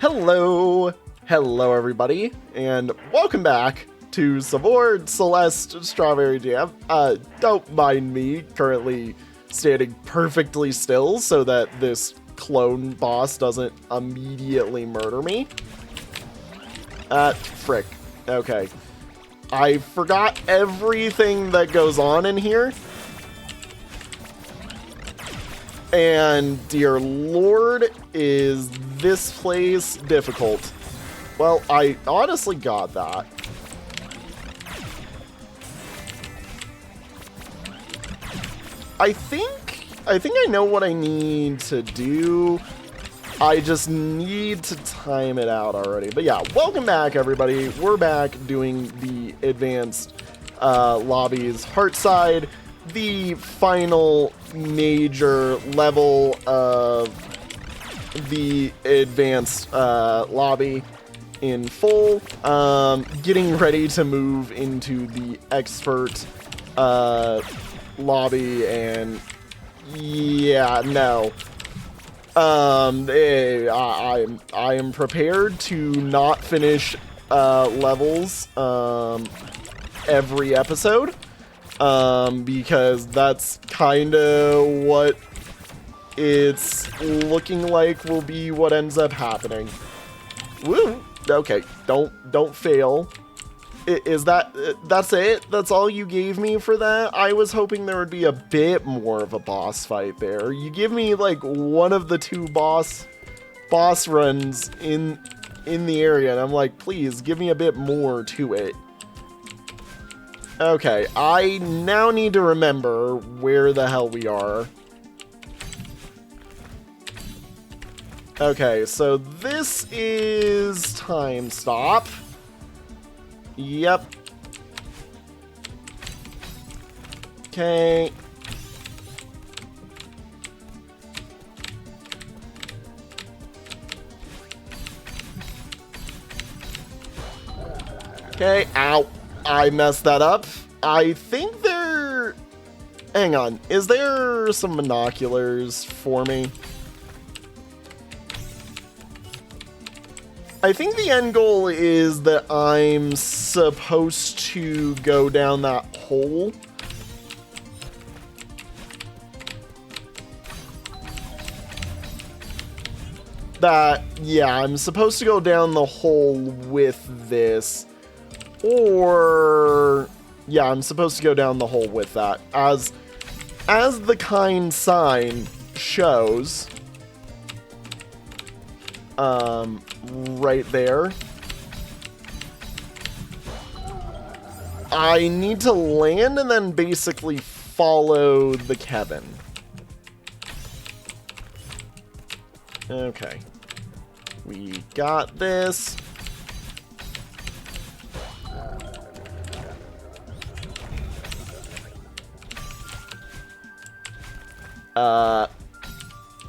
Hello everybody, and welcome back to some more Celeste Strawberry Jam. Don't mind me currently standing perfectly still so that this clone boss doesn't immediately murder me. Frick. Okay. I forgot everything that goes on in here. And dear Lord, is this place difficult. Well, I honestly got that. I think I know what I need to do. I just need to time it out already. But yeah, welcome back everybody. We're back doing the advanced lobbies, HEARTSIDE, the final major level of the advanced lobby in full. Getting ready to move into the expert lobby, and yeah, no. I am prepared to not finish levels every episode, because that's kind of what it's looking like will be what ends up happening. Woo! Okay, don't fail. Is that's it? That's all you gave me for that? I was hoping there would be a bit more of a boss fight there. You give me like one of the two boss runs in the area, and I'm like, please give me a bit more to it. Okay, I now need to remember where the hell we are. Okay, so this is time stop. Yep. Okay. Okay, ow. I messed that up. I think there... Hang on. Is there some binoculars for me? I think the end goal is that I'm supposed to go down that hole. Yeah, I'm supposed to go down the hole with this. Or, yeah, I'm supposed to go down the hole with that. As the kind sign shows, right there. I need to land and then basically follow the Kevin. Okay. We got this.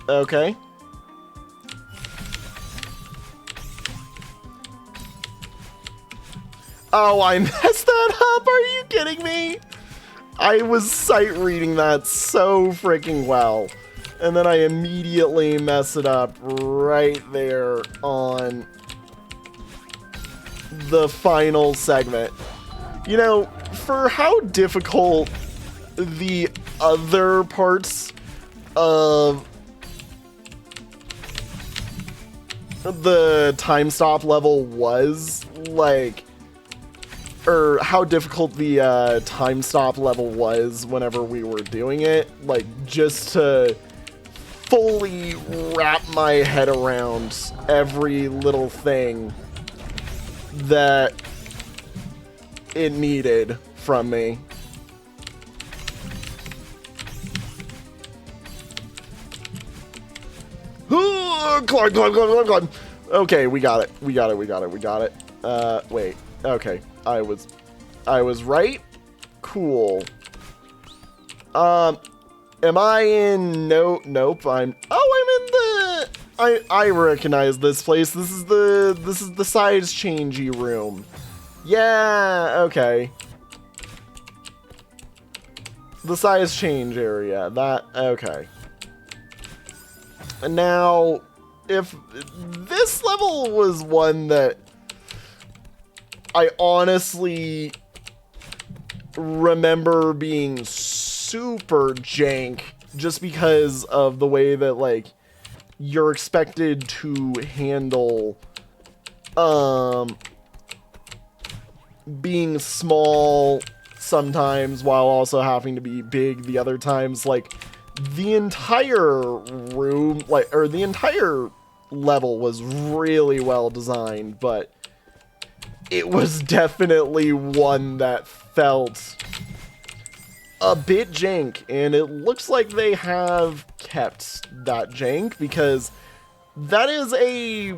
Okay. Oh, I messed that up. Are you kidding me? I was sight reading that so freaking well. And then I immediately mess it up right there on the final segment. You know, for how difficult the other parts of the time stop level was, like, or how difficult the time stop level was whenever we were doing it, like, just to fully wrap my head around every little thing that it needed from me. Climb. Okay, we got it. Wait. Okay. I was right? Cool. Am I in... Nope. I'm in the... I recognize this place. This is the size changey room. Yeah, okay. The size change area. Okay. And now, if this this level was one that I honestly remember being super jank just because of the way that, like, you're expected to handle being small sometimes while also having to be big the other times. Like, the entire room, like, or the entire level was really well designed, but it was definitely one that felt a bit jank, and it looks like they have kept that jank, because that is a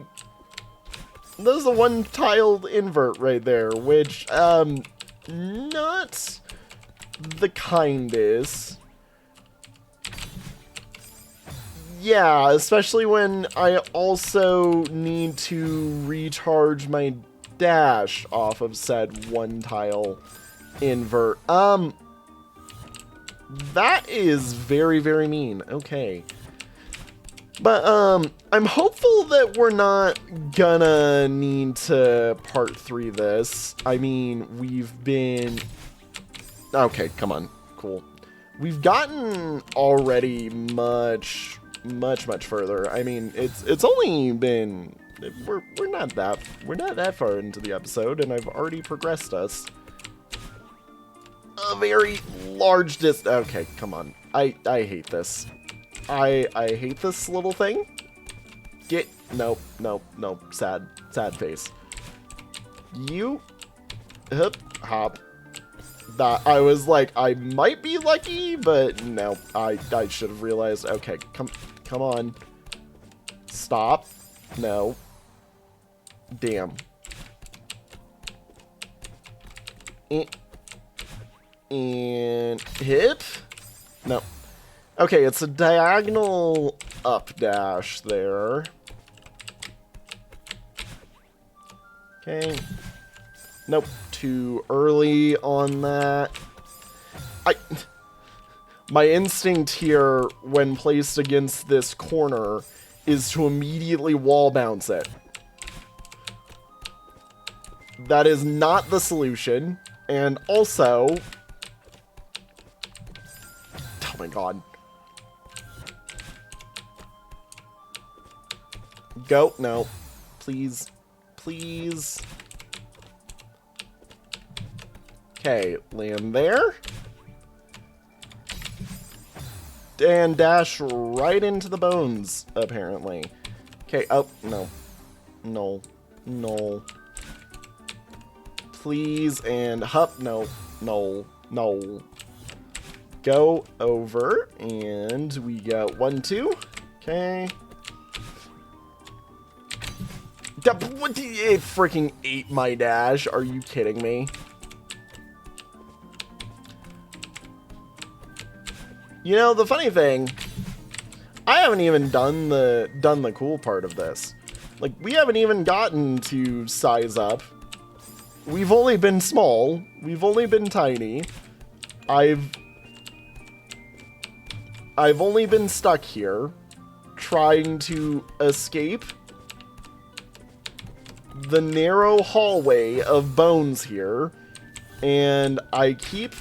one-tiled invert right there, which, not the kindest. Yeah, especially when I also need to recharge my dash off of said one-tile invert. That is very, very mean. Okay. But, I'm hopeful that we're not gonna need to part 3 this. I mean, we've been... Okay, come on. Cool. We've gotten already much further. I mean, it's only been... We're not that far into the episode, and I've already progressed us a very large distance. Okay, come on. I hate this. I hate this little thing. Nope. Sad face. You hop. That I was like, I might be lucky, but no, I should have realized. Okay, come on. Stop. No. Damn. And hip. No. Okay, it's a diagonal up dash there. Okay. Nope, too early on that. My instinct here, when placed against this corner, is to immediately wall bounce it. That is not the solution. And also... Oh my god. Go. No. Please. Please. Okay, land there. And dash right into the bones, apparently. Okay, oh, no. No. No. Please, and hup. No. No. No. Go over, and we got 1, 2. Okay. What? It freaking ate my dash. Are you kidding me? You know, the funny thing, I haven't even done the cool part of this. Like, we haven't even gotten to size up. We've only been small. We've only been tiny. I've only been stuck here, trying to escape the narrow hallway of bones here, and I keep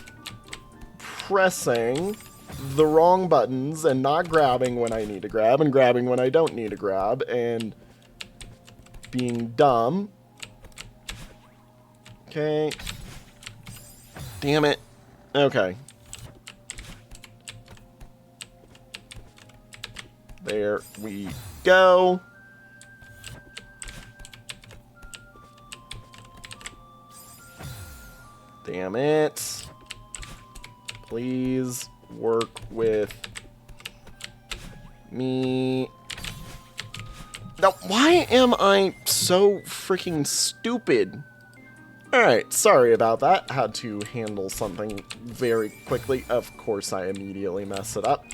pressing the wrong buttons and not grabbing when I need to grab and grabbing when I don't need to grab and being dumb. Okay. Damn it. Okay. There we go. Damn it. Please work with me. Now, why am I so freaking stupid? Alright, sorry about that. Had to handle something very quickly. Of course, I immediately mess it up.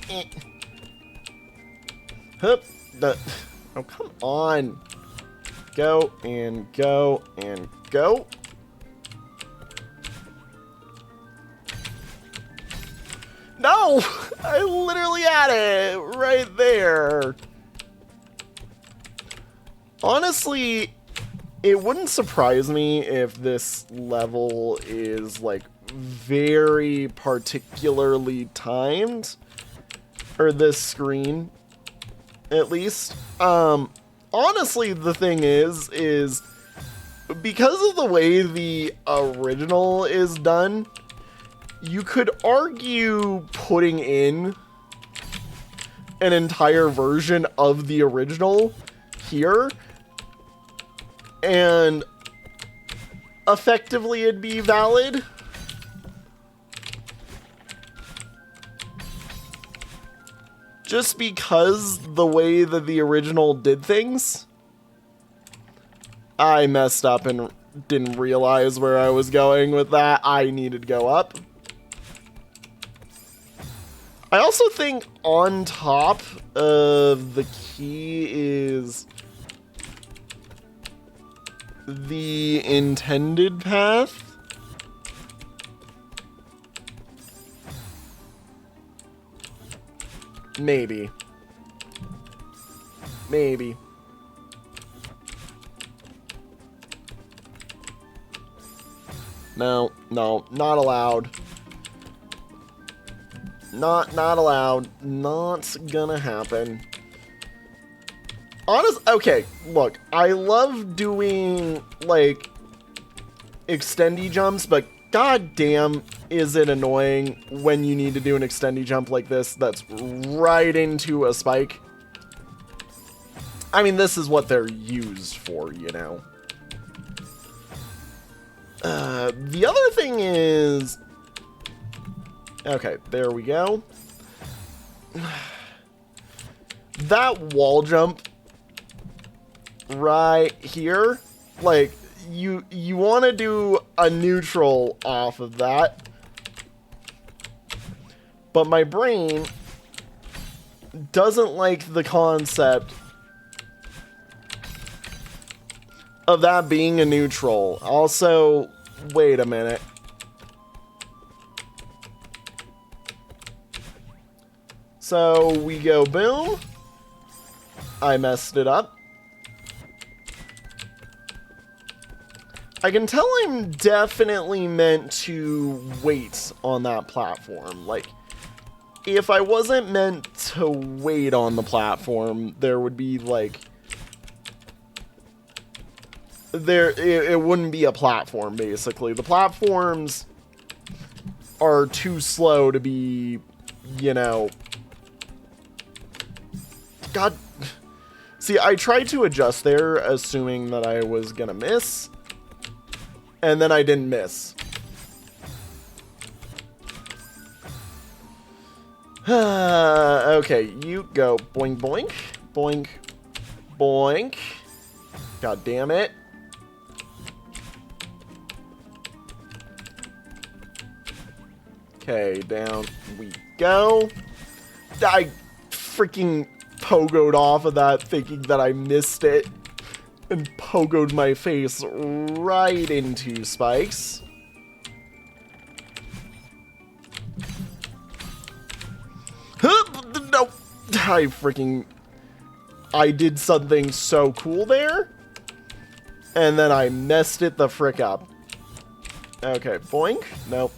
Hup. Oh, come on. Go and go and go. No! I literally had it right there. Honestly, it wouldn't surprise me if this level is, like, very particularly timed. Or this screen, at least. Honestly, the thing is because of the way the original is done, you could argue putting in an entire version of the original here, and effectively it'd be valid. Just because the way that the original did things. I messed up and didn't realize where I was going with that. I needed to go up. I also think on top of the key is the intended path. Maybe. Maybe. No, no, not allowed. Not allowed. Not gonna happen. Okay, look, I love doing, like, extendy jumps, but goddamn is it annoying when you need to do an extendy jump like this that's right into a spike. I mean, this is what they're used for, you know. The other thing is... Okay, there we go. That wall jump right here, like, you want to do a neutral off of that. But my brain doesn't like the concept of that being a neutral. Also, wait a minute. So we go boom. I messed it up. I can tell I'm definitely meant to wait on that platform. Like, if I wasn't meant to wait on the platform, there would be, like... It wouldn't be a platform, basically. The platforms are too slow to be, you know... God... See, I tried to adjust there, assuming that I was gonna miss. And then I didn't miss. Okay, you go boink, boink, boink, boink. God damn it. Okay, down we go. I freaking pogoed off of that thinking that I missed it. And pogoed my face right into spikes. No, I did something so cool there. And then I messed it the frick up. Okay, boink. Nope.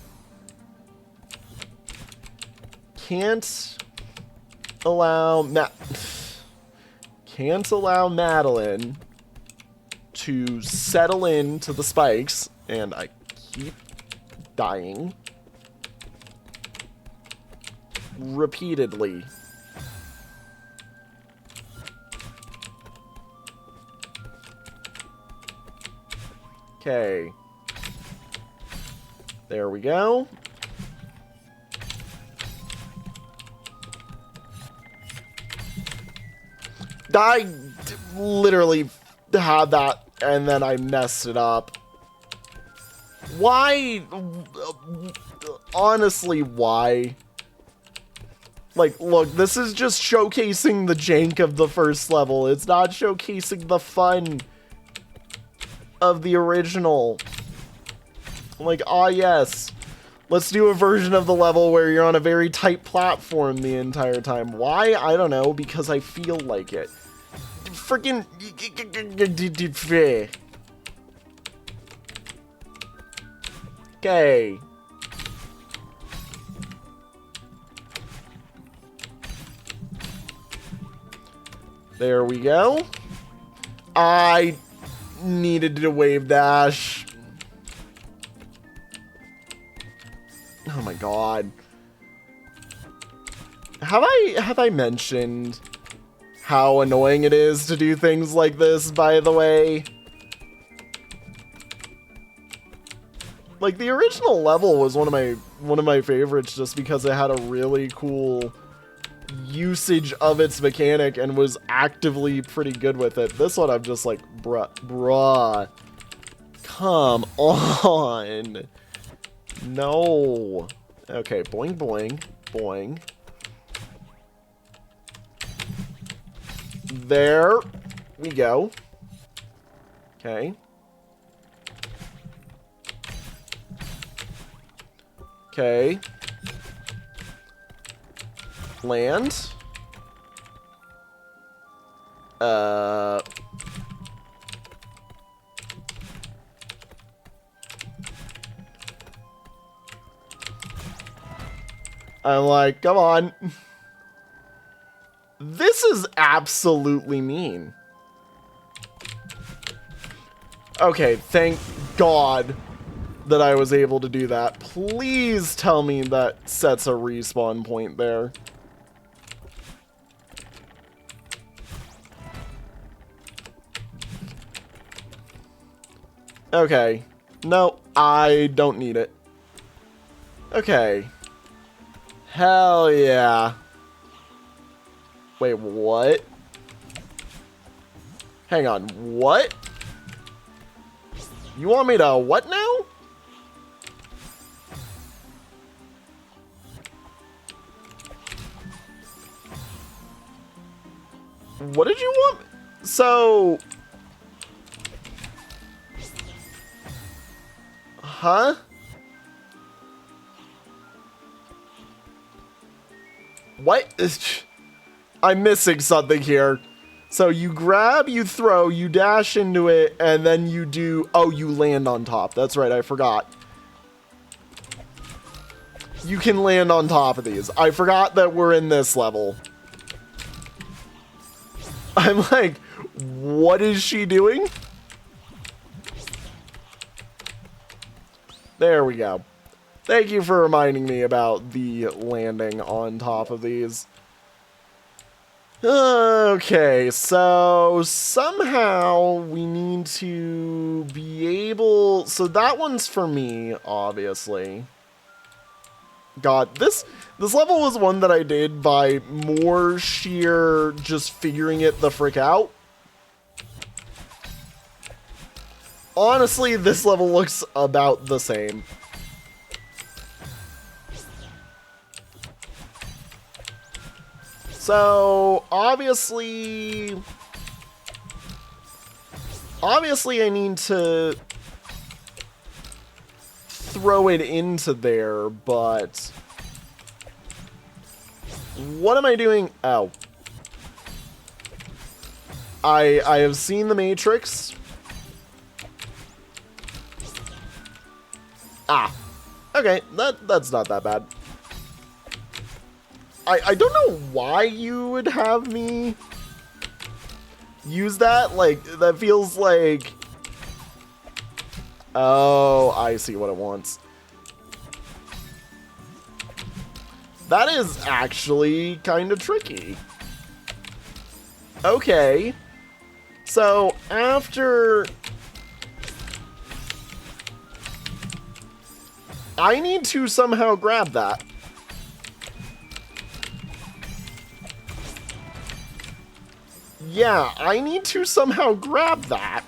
Can't allow Madeline to settle into the spikes, and I keep dying repeatedly. Okay. There we go. I literally had that and then I messed it up. Why? Honestly, why? Like, look, this is just showcasing the jank of the first level. It's not showcasing the fun of the original. I'm like, ah, yes. Let's do a version of the level where you're on a very tight platform the entire time. Why? I don't know, because I feel like it. freaking... Okay. There we go. I needed to wave dash. Oh my god. Have I mentioned how annoying it is to do things like this, by the way? Like, the original level was one of my favorites just because it had a really cool usage of its mechanic and was actively pretty good with it. This one I'm just like, bruh. Come on. No. Okay, boing, boing, boing. There we go. Okay. Okay. Land. I'm like, come on. This is absolutely mean. Okay, thank God that I was able to do that. Please tell me that sets a respawn point there. Okay. No, I don't need it. Okay. Hell yeah. Wait, what? Hang on, what? You want me to what now? What did you want? So... Huh? What? I'm missing something here. So you grab, you throw, you dash into it, and then you do... Oh, you land on top. That's right, I forgot. You can land on top of these. I forgot that we're in this level. I'm like, what is she doing? There we go. Thank you for reminding me about the landing on top of these. Okay, so somehow we need to be able... So that one's for me, obviously. God, this level was one that I did by more sheer just figuring it the frick out. Honestly, this level looks about the same. So, obviously I need to throw it into there, but what am I doing? Oh. I have seen the Matrix. Ah. Okay, that's not that bad. I don't know why you would have me use that. Like, that feels like... Oh, I see what it wants. That is actually kind of tricky. Okay. So, after... I need to somehow grab that. Yeah, I need to somehow grab that.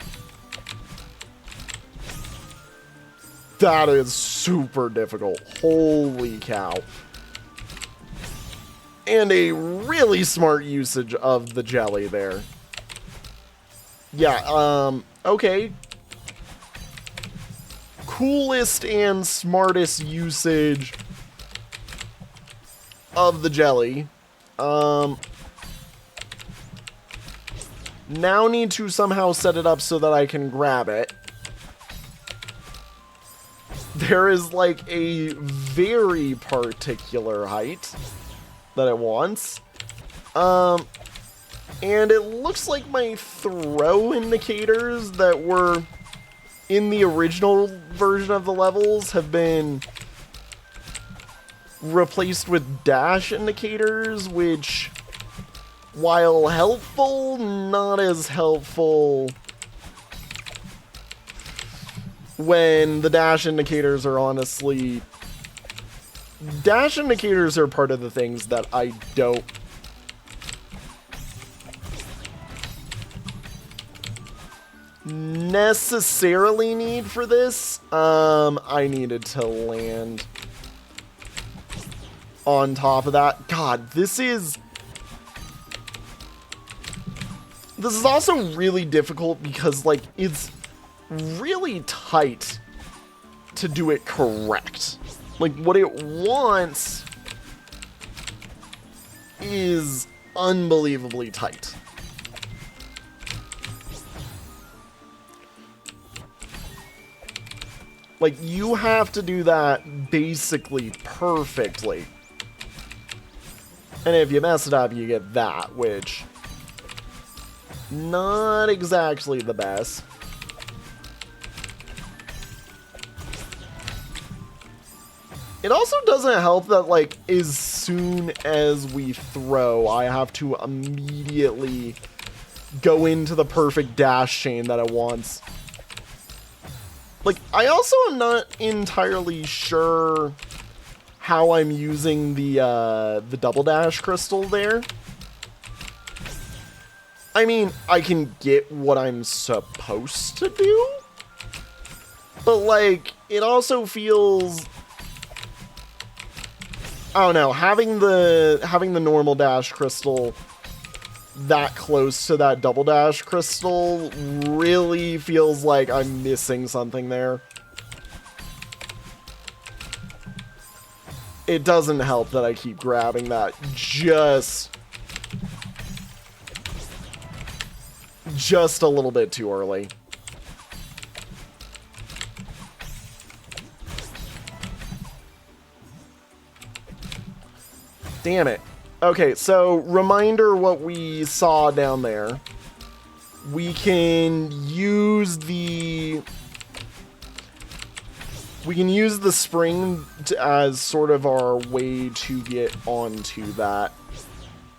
That is super difficult. Holy cow. And a really smart usage of the jelly there. Yeah, okay. Coolest and smartest usage of the jelly. Now need to somehow set it up so that I can grab it. There is like a very particular height that it wants. And it looks like my throw indicators that were in the original version of the levels have been replaced with dash indicators, which, while helpful, not as helpful when the dash indicators are honestly... Dash indicators are part of the things that I don't necessarily need for this. I needed to land on top of that. God, this is also really difficult because, like, it's really tight to do it correct. Like, what it wants is unbelievably tight. Like, you have to do that basically perfectly. And if you mess it up, you get that, which... not exactly the best. It also doesn't help that, like, as soon as we throw, I have to immediately go into the perfect dash chain that it wants. Like, I also am not entirely sure how I'm using the double dash crystal there. I mean, I can get what I'm supposed to do, but, like, it also feels... I don't know, having the normal dash crystal that close to that double dash crystal really feels like I'm missing something there. It doesn't help that I keep grabbing that just a little bit too early. Damn it. Okay, so reminder what we saw down there. We can use the spring as sort of our way to get onto that.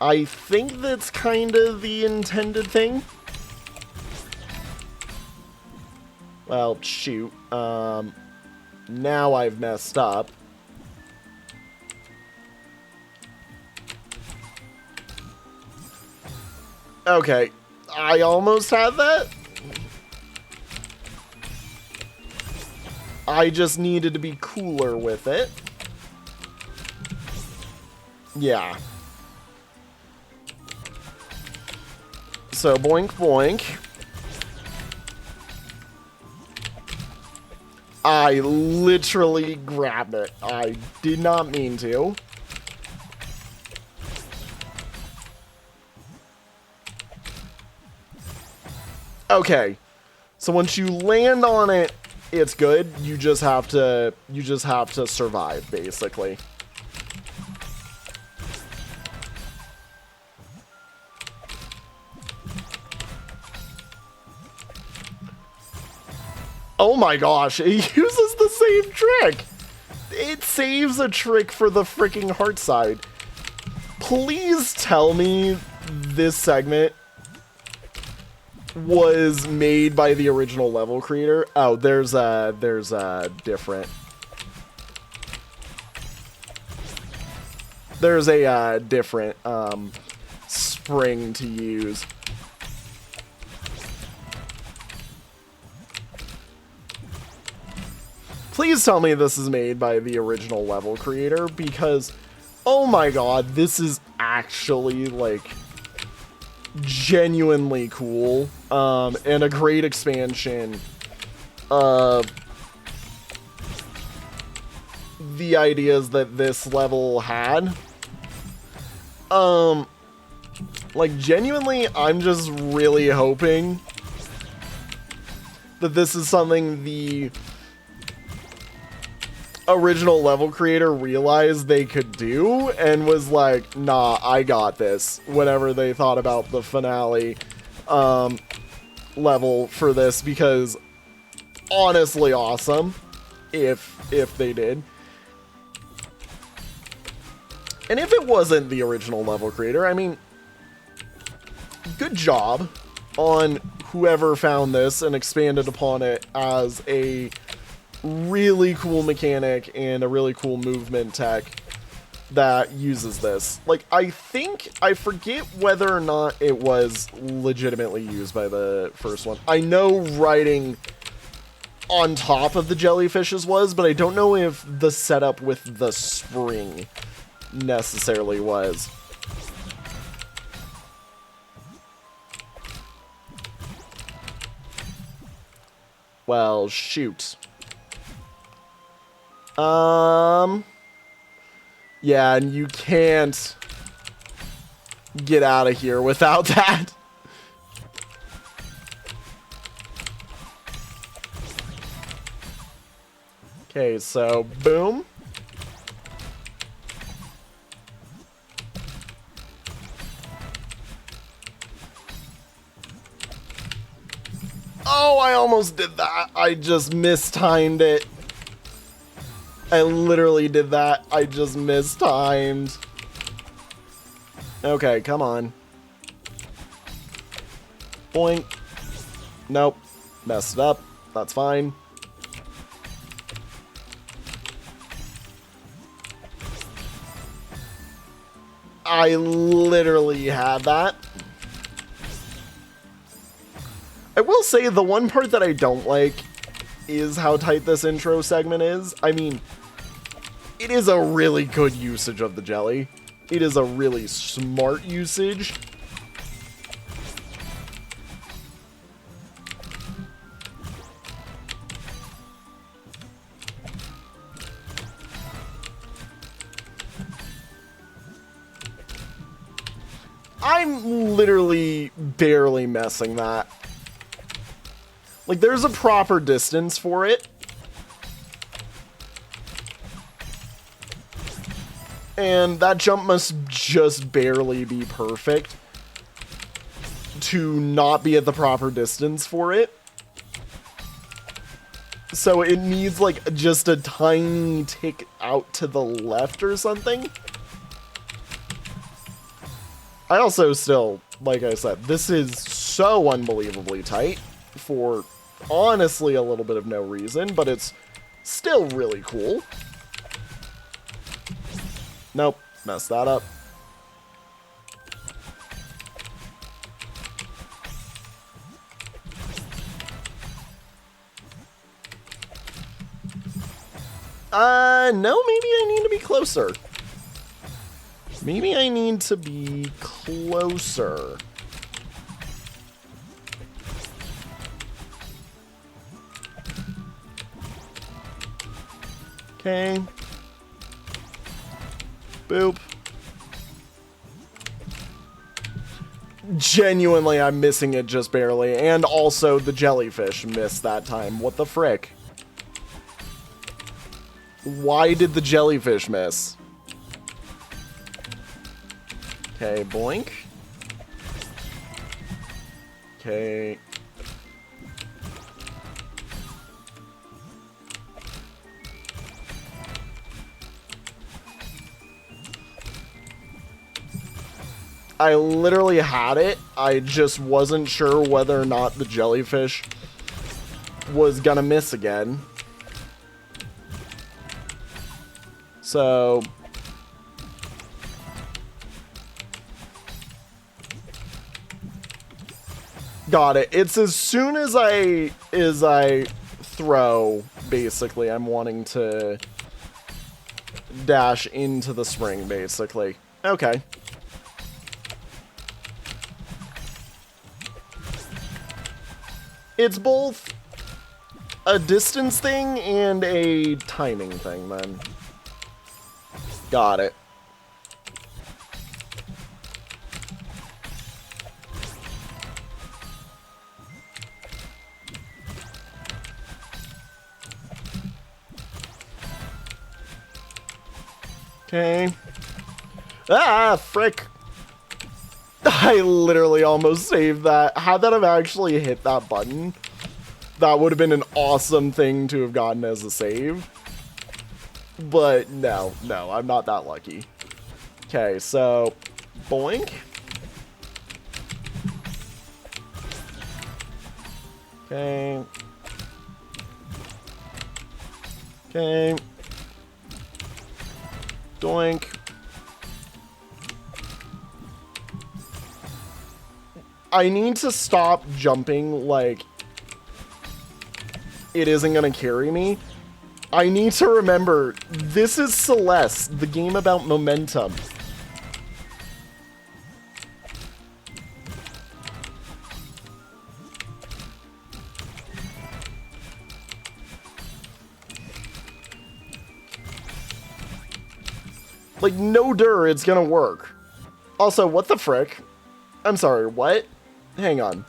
I think that's kind of the intended thing. Well, shoot. Now I've messed up. Okay, I almost had that. I just needed to be cooler with it. Yeah. So, boink, boink. I literally grabbed it. I did not mean to. Okay, so once you land on it, it's good. You just have to survive, basically. Oh my gosh, it uses the same trick. It saves a trick for the freaking HEARTSIDE. Please tell me this segment was made by the original level creator. Oh, there's a different spring to use. Please tell me this is made by the original level creator, because oh my god, this is actually like genuinely cool, and a great expansion of the ideas that this level had. Like, genuinely, I'm just really hoping that this is something the original level creator realized they could do and was like, nah, I got this, whenever they thought about the finale level for this, because honestly awesome if they did. And if it wasn't the original level creator, I mean, good job on whoever found this and expanded upon it as a really cool mechanic and a really cool movement tech that uses this. Like, I forget whether or not it was legitimately used by the first one. I know riding on top of the jellyfishes was, but I don't know if the setup with the spring necessarily was. Well, shoot. Yeah, and you can't get out of here without that. Okay, so boom. Oh, I almost did that. I just mistimed it. I literally did that. I just mistimed. Okay, come on. Boink. Nope. Messed it up. That's fine. I literally had that. I will say the one part that I don't like is how tight this intro segment is. I mean, it is a really good usage of the jelly. It is a really smart usage. I'm literally barely messing that. Like, there's a proper distance for it. And that jump must just barely be perfect to not be at the proper distance for it. So it needs, like, just a tiny tick out to the left or something. I also still, like I said, this is so unbelievably tight for honestly a little bit of no reason, but it's still really cool. Nope, messed that up. No, maybe I need to be closer. Maybe I need to be closer. Okay. Boop. Genuinely, I'm missing it just barely. And also, the jellyfish missed that time. What the frick? Why did the jellyfish miss? Okay, boink. Okay. I literally had it. I just wasn't sure whether or not the jellyfish was gonna miss again. So got it. It's as soon as I throw, basically, I'm wanting to dash into the spring, basically. Okay. It's both a distance thing and a timing thing, then. Got it. Okay. Ah, frick. I literally almost saved that. Had that have actually hit that button, that would have been an awesome thing to have gotten as a save. But no, I'm not that lucky. Okay, so boink. Okay. Okay. Doink. I need to stop jumping like it isn't gonna carry me. I need to remember, this is Celeste, the game about momentum. Like, no dur, it's gonna work. Also, what the frick? I'm sorry, what? Hang on.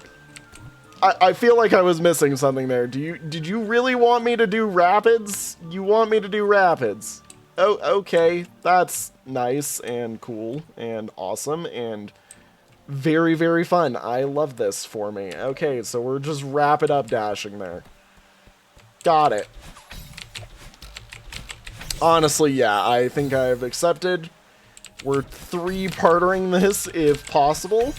I feel like I was missing something there. Did you really want me to do rapids? You want me to do rapids? Oh, okay. That's nice and cool and awesome and very, very fun. I love this for me. Okay, so we're just rapid up dashing there. Got it. Honestly, yeah, I think I've accepted. We're three-partering this if possible.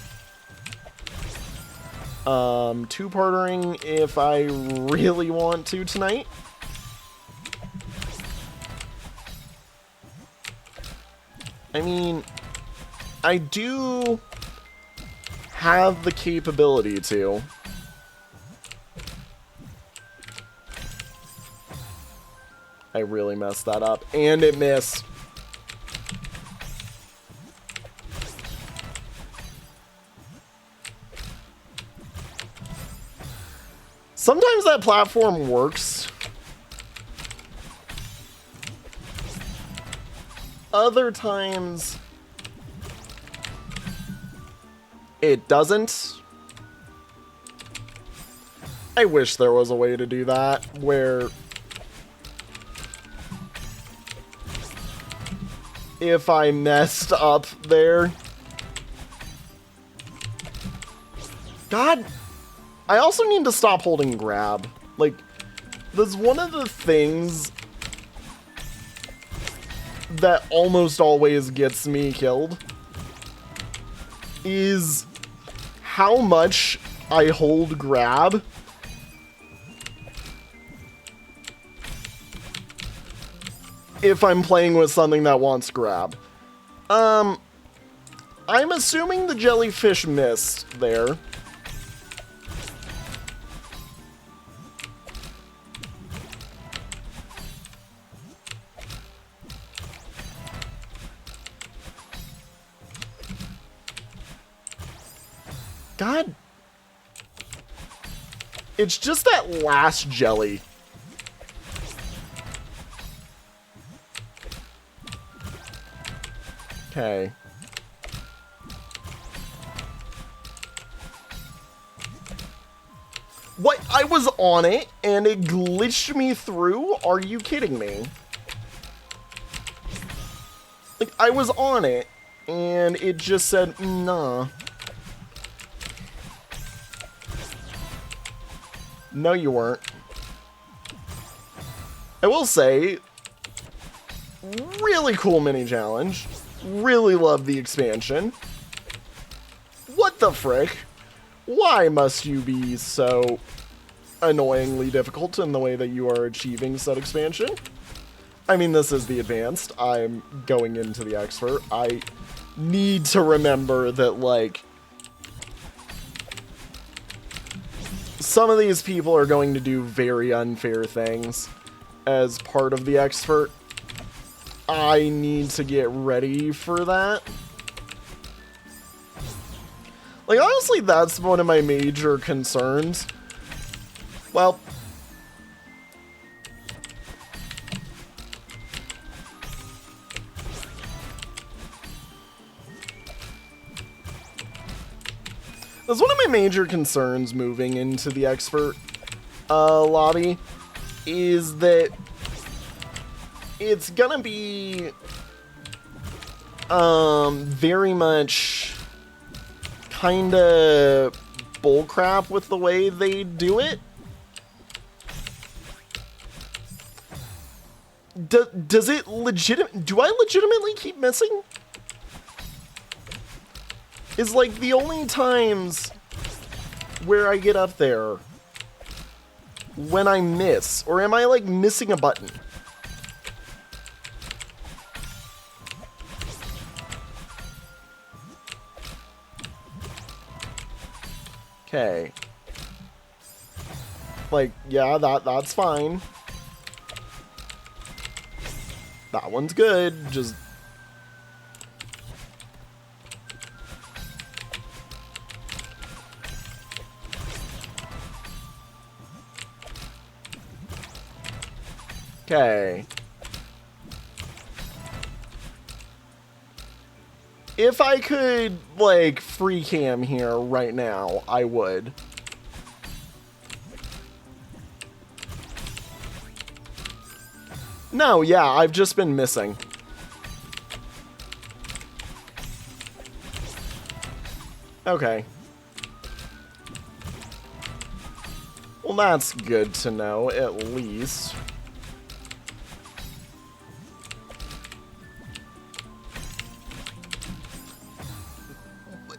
Two-partering if I really want to tonight. I mean, I do have the capability to. I really messed that up, and it missed. Sometimes that platform works. Other times, it doesn't. I wish there was a way to do that, where if I messed up there. God, I also need to stop holding grab. Like, that's one of the things that almost always gets me killed, is how much I hold grab if I'm playing with something that wants grab. I'm assuming the jellyfish missed there. God. It's just that last jelly. Okay. What? I was on it and it glitched me through? Are you kidding me? Like, I was on it and it just said, nah. No, you weren't. I will say, really cool mini challenge. Really love the expansion. What the frick? Why must you be so annoyingly difficult in the way that you are achieving said expansion? I mean, this is the advanced. I'm going into the expert. I need to remember that, like, some of these people are going to do very unfair things as part of the expert. I need to get ready for that. Like, honestly, that's one of my major concerns. Well, that's one of my major concerns moving into the expert lobby, is that it's gonna be very much kind of bullcrap with the way they do it. Does it do I legitimately keep missing? Is like the only times where I get up there when I miss, or am I like missing a button? Okay. Like, yeah, that's fine. That one's good, just... Okay. If I could, like, free cam here right now, I would. No, yeah, I've just been missing. Okay. Well, that's good to know, at least.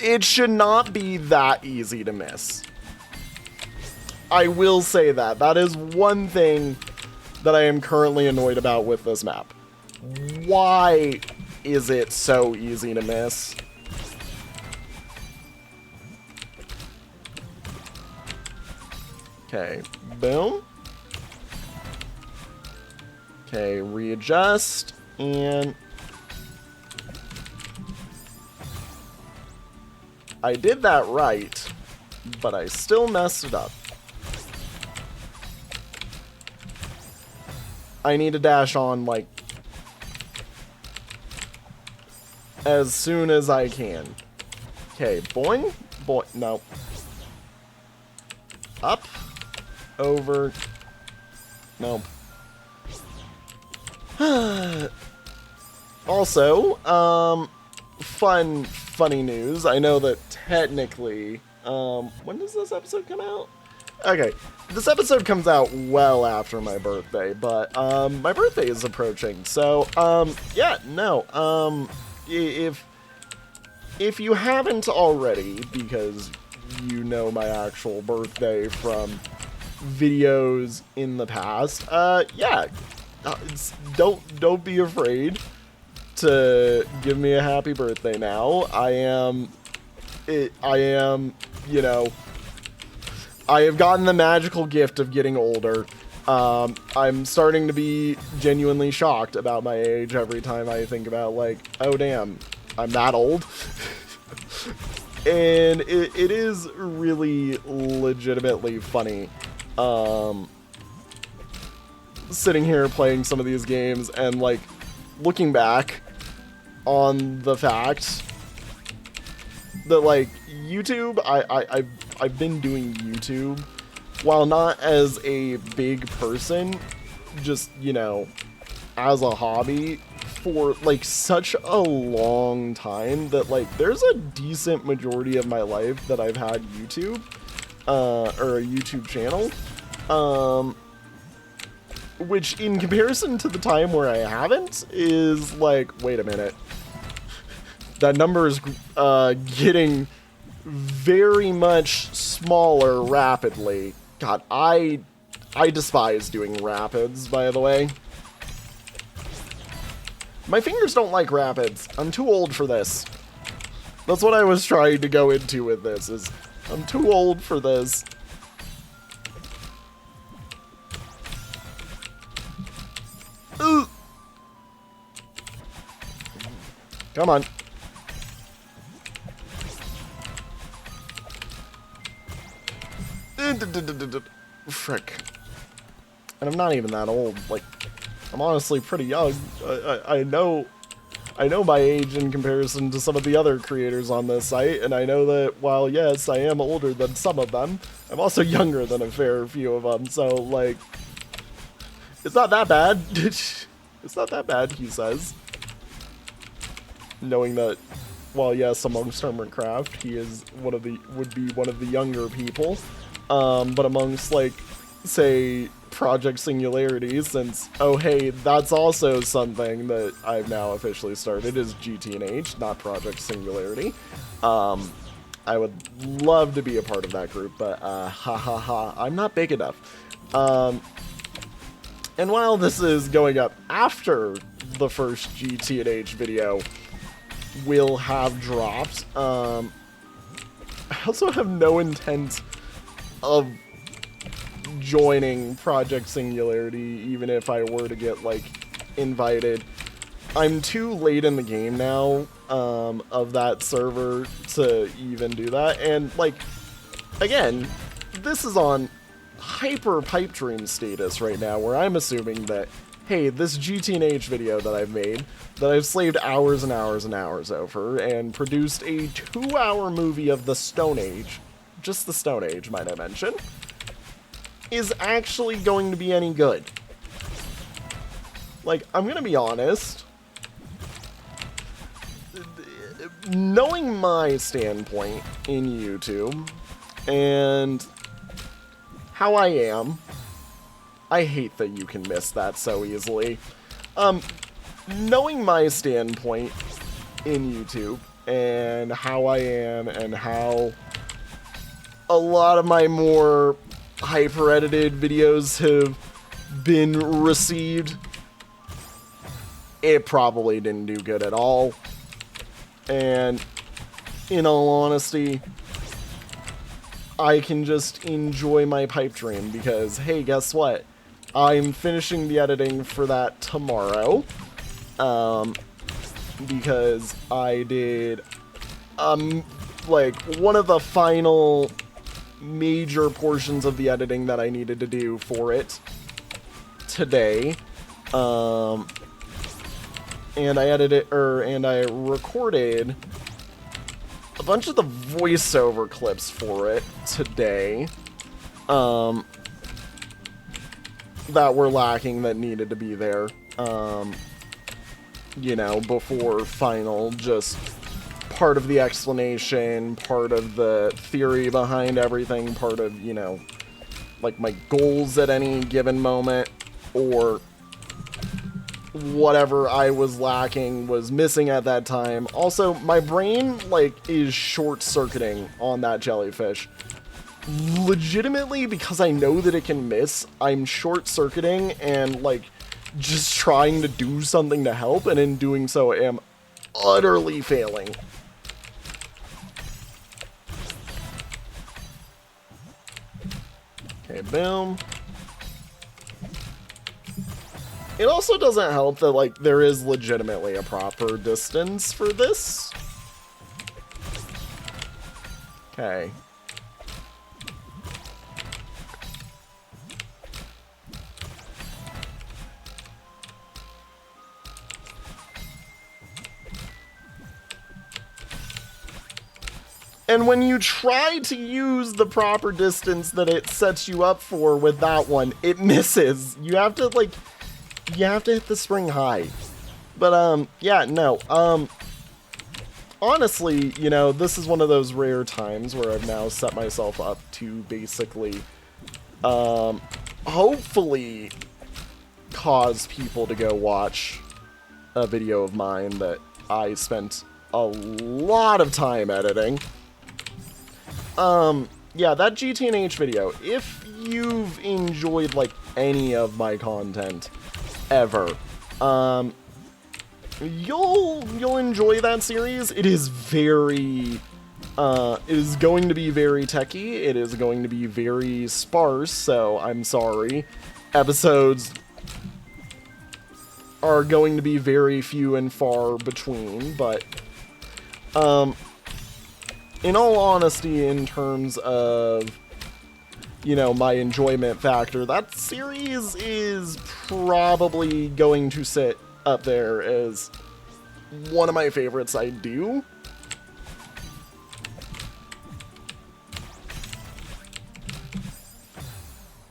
It should not be that easy to miss. I will say that. That is one thing that I am currently annoyed about with this map. Why is it so easy to miss? Okay, boom. Okay, readjust, and... I did that right, but I still messed it up. I need to dash on, like, as soon as I can. Okay, boing, boing, no. Up, over, no. Also, funny news. I know that technically, when does this episode come out? Okay, this episode comes out well after my birthday, but, my birthday is approaching, so, yeah, no, if you haven't already, because you know my actual birthday from videos in the past, yeah, don't be afraid to give me a happy birthday now. I am, you know, I have gotten the magical gift of getting older. I'm starting to be genuinely shocked about my age every time I think about, like, oh damn, I'm that old. And it is really legitimately funny, sitting here playing some of these games and, like, looking back on the fact that, like, YouTube, I've been doing YouTube, while not as a big person, just, you know, as a hobby, for, like, such a long time that, like, there's a decent majority of my life that I've had YouTube, or a YouTube channel, which, in comparison to the time where I haven't, is, like, wait a minute. That number is, getting very much smaller rapidly. God, I despise doing rapids, by the way. My fingers don't like rapids. I'm too old for this. That's what I was trying to go into with this, is I'm too old for this. Ooh. Come on. Frick. And I'm not even that old. Like, I'm honestly pretty young. I know my age in comparison to some of the other creators on this site, and I know that while, yes, I am older than some of them, I'm also younger than a fair few of them, so, like, it's not that bad. It's not that bad, he says. knowing that, well, yes, amongst Armored Craft, he is would be one of the younger people, but amongst, like, say, Project Singularity, since, oh hey, that's also something that I've now officially started, is GT&H, not Project Singularity. I would love to be a part of that group, but I'm not big enough. And while this is going up after the first GT&H video will have dropped, I also have no intent of joining Project Singularity, even if I were to get, like, invited. I'm too late in the game now, of that server to even do that, and, like, again, this is on hyper pipe dream status right now, where I'm assuming that, hey, this GT&H video that I've made, that I've slaved hours and hours and hours over, and produced a 2-hour movie of the Stone Age, just the Stone Age, might I mention, is actually going to be any good. Like, I'm gonna be honest, knowing my standpoint in YouTube, and how I am, I hate that you can miss that so easily. Knowing my standpoint in YouTube, and how I am, and how a lot of my more hyper-edited videos have been received, it probably didn't do good at all. And in all honesty, I can just enjoy my pipe dream because, hey, guess what? I'm finishing the editing for that tomorrow. Because I did, like, one of the final major portions of the editing that I needed to do for it today. And I recorded a bunch of the voiceover clips for it today, that were lacking, that needed to be there, you know, before final, just part of the explanation, part of the theory behind everything, part of, you know, like, my goals at any given moment, or whatever I was lacking, was missing at that time. Also, my brain, like, is short-circuiting on that jellyfish. Legitimately, because I know that it can miss, I'm short-circuiting and, like, just trying to do something to help, and in doing so, am utterly failing. Okay, boom. It also doesn't help that, like, there is legitimately a proper distance for this. Okay. And when you try to use the proper distance that it sets you up for with that one, it misses. You have to, like, you have to hit the spring high. But, yeah, no. Honestly, you know, this is one of those rare times where I've now set myself up to basically, hopefully cause people to go watch a video of mine that I spent a lot of time editing. Yeah, that GT&H video, if you've enjoyed, like, any of my content ever, you'll enjoy that series. It is very, it is going to be very techy, it is going to be very sparse, so I'm sorry. Episodes are going to be very few and far between, but, in all honesty, in terms of, you know, my enjoyment factor, that series is probably going to sit up there as one of my favorites I do.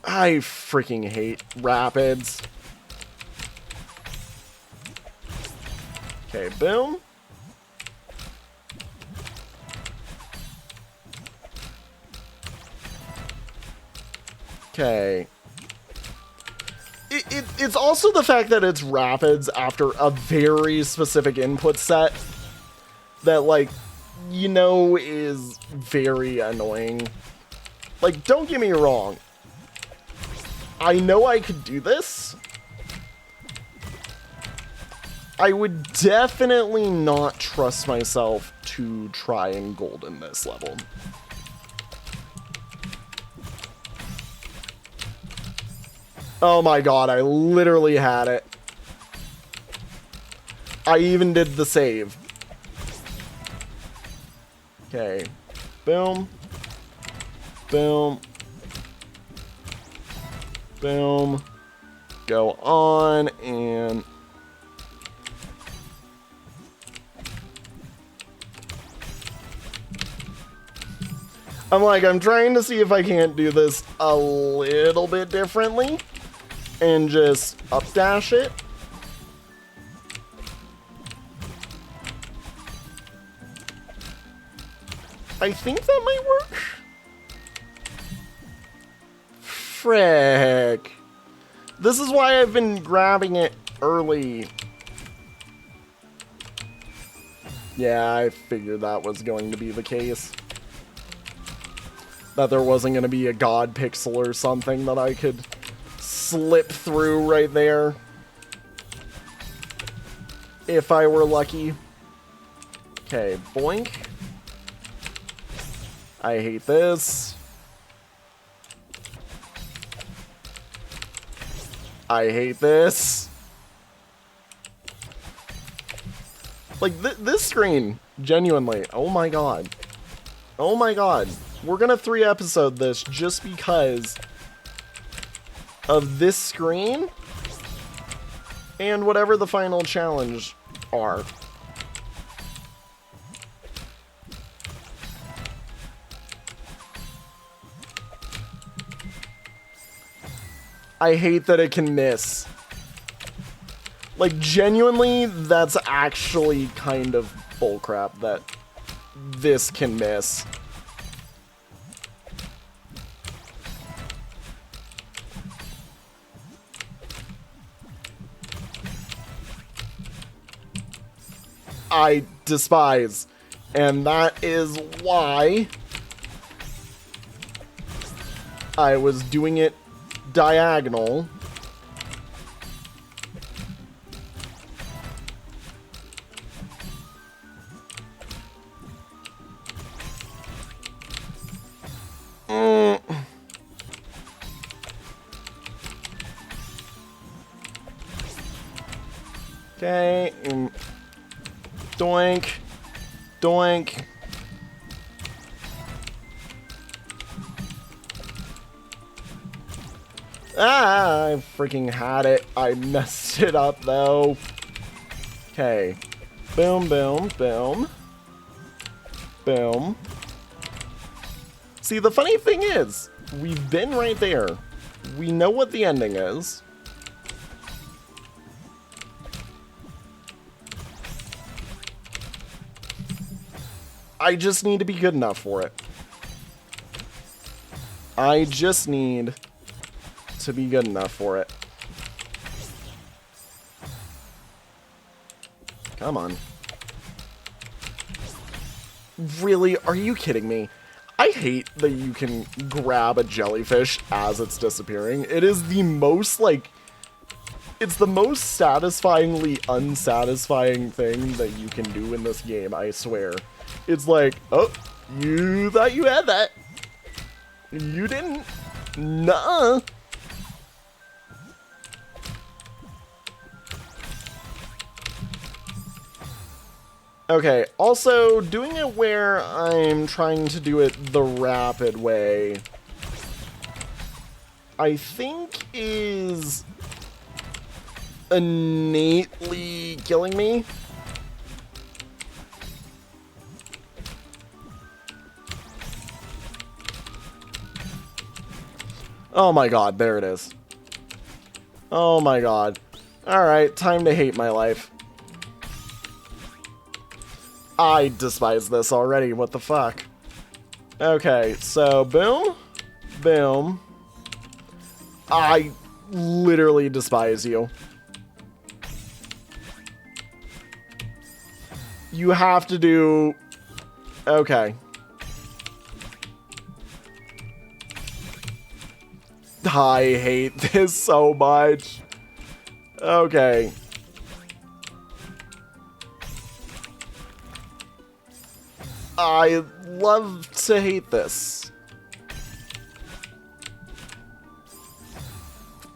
I freaking hate rapids. Okay, boom. Okay. It's also the fact that it's rapids after a very specific input set that, like, you know, is very annoying. Like, don't get me wrong. I know I could do this. I would definitely not trust myself to try and golden this level. Oh my god, I literally had it. I even did the save. Okay. Boom. Boom. Boom. Go on and... I'm trying to see if I can't do this a little bit differently. And just updash it. I think that might work. Frick. This is why I've been grabbing it early. Yeah, I figured that was going to be the case. That there wasn't going to be a god pixel or something that I could slip through right there. If I were lucky. Okay, boink. I hate this. I hate this. Like, this screen, genuinely, oh my god. Oh my god. We're gonna 3-episode this just because of this screen and whatever the final challenge are. I hate that it can miss. Like, genuinely, that's actually kind of bullcrap that this can miss. I despise. And that is why I was doing it diagonal. Okay. Doink. Doink. Ah, I freaking had it. I messed it up, though. Okay. Boom, boom, boom. Boom. See, the funny thing is, we've been right there. We know what the ending is. I just need to be good enough for it. I just need to be good enough for it. Come on. Really? Are you kidding me? I hate that you can grab a jellyfish as it's disappearing. It is the most, like... It's the most satisfyingly unsatisfying thing that you can do in this game, I swear. It's like, oh, you thought you had that. You didn't. Nuh-uh. Okay, also, doing it where I'm trying to do it the rapid way, I think is innately killing me. Oh my god, there it is. Oh my god. Alright, time to hate my life. I despise this already, what the fuck? Okay, so boom, boom, I literally despise you. You have to do... Okay. I hate this so much. Okay. I love to hate this.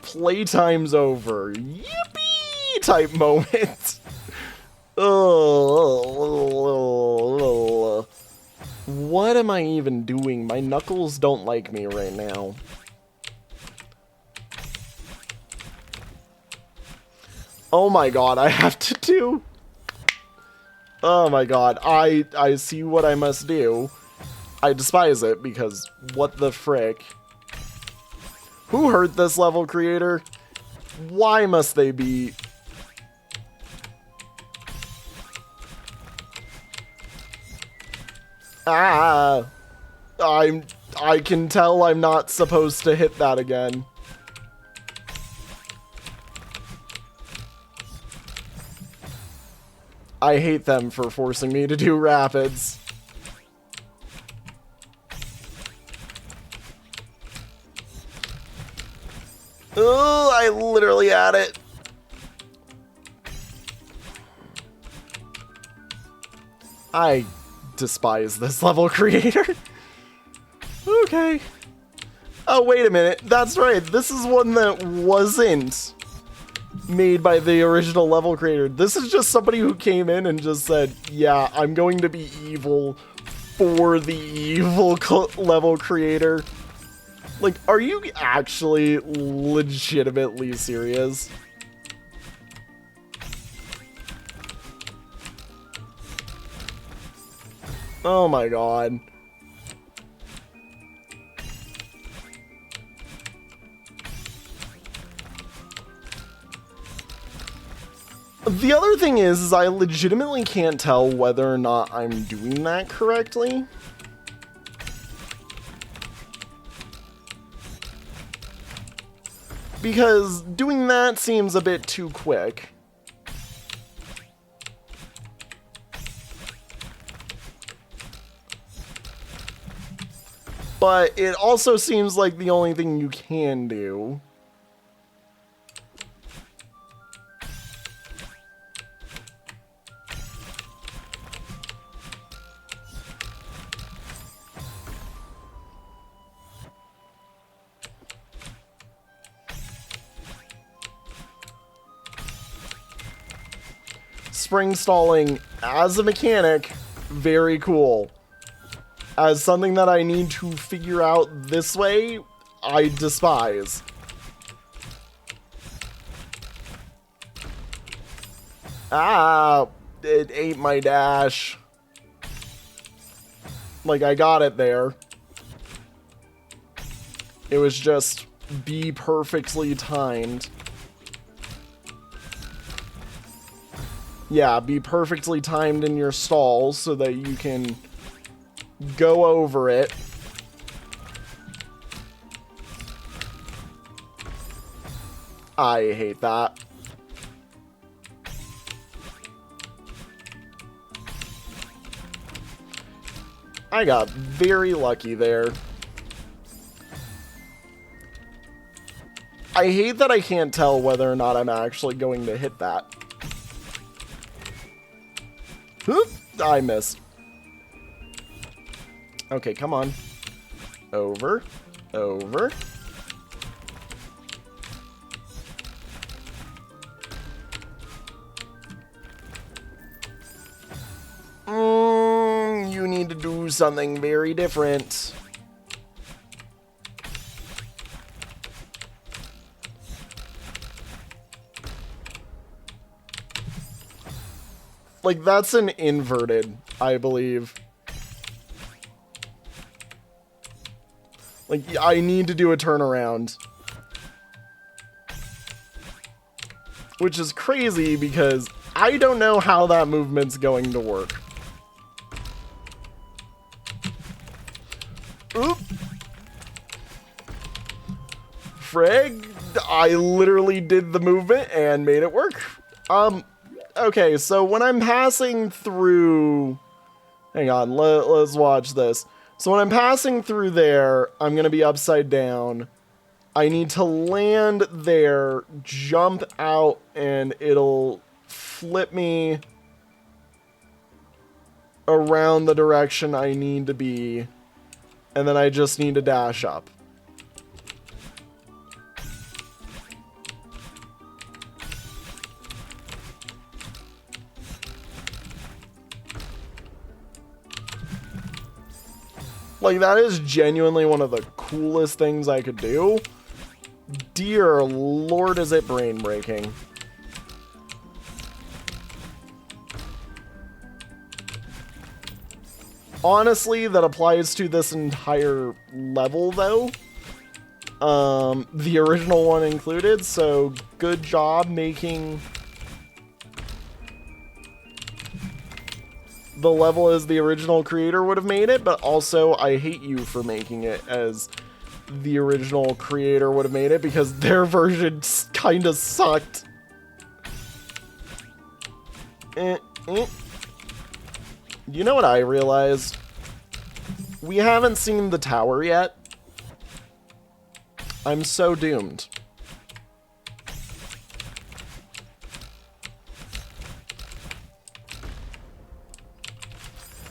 Playtime's over. Yippee! Type moment. Ugh. What am I even doing? My knuckles don't like me right now. Oh my god, I have to do... Oh my god, I see what I must do. I despise it because what the frick? Who hurt this level creator? Why must they be... Ah! I can tell I'm not supposed to hit that again. I hate them for forcing me to do rapids. Oh, I literally had it. I despise this level creator. Okay. Oh, wait a minute. That's right. This is one that wasn't made by the original level creator. This is just somebody who came in and just said, yeah, I'm going to be evil for the evil level creator. Like, are you actually legitimately serious? Oh my god. The other thing is I legitimately can't tell whether or not I'm doing that correctly. Because doing that seems a bit too quick. But it also seems like the only thing you can do. Spring stalling as a mechanic, very cool. As something that I need to figure out this way, I despise. Ah, it ate my dash. Like, I got it there. It was just be perfectly timed. Yeah, be perfectly timed in your stalls so that you can go over it. I hate that. I got very lucky there. I hate that I can't tell whether or not I'm actually going to hit that. Oop, I missed. Okay, come on. Over. Over. You need to do something very different. Like, that's an inverted, I believe. Like, I need to do a turnaround. Which is crazy because I don't know how that movement's going to work. Oop. frig. I literally did the movement and made it work. Okay, so when I'm passing through... Hang on, let's watch this. So when I'm passing through there, I'm going to be upside down. I need to land there, jump out, and it'll flip me around the direction I need to be. And then I just need to dash up. Like, that is genuinely one of the coolest things I could do. Dear Lord, is it brain breaking. Honestly, that applies to this entire level, though. The original one included, so good job making the level as the original creator would have made it, but also I hate you for making it as the original creator would have made it, because their version kind of sucked. You know what I realized? We haven't seen the tower yet. I'm so doomed.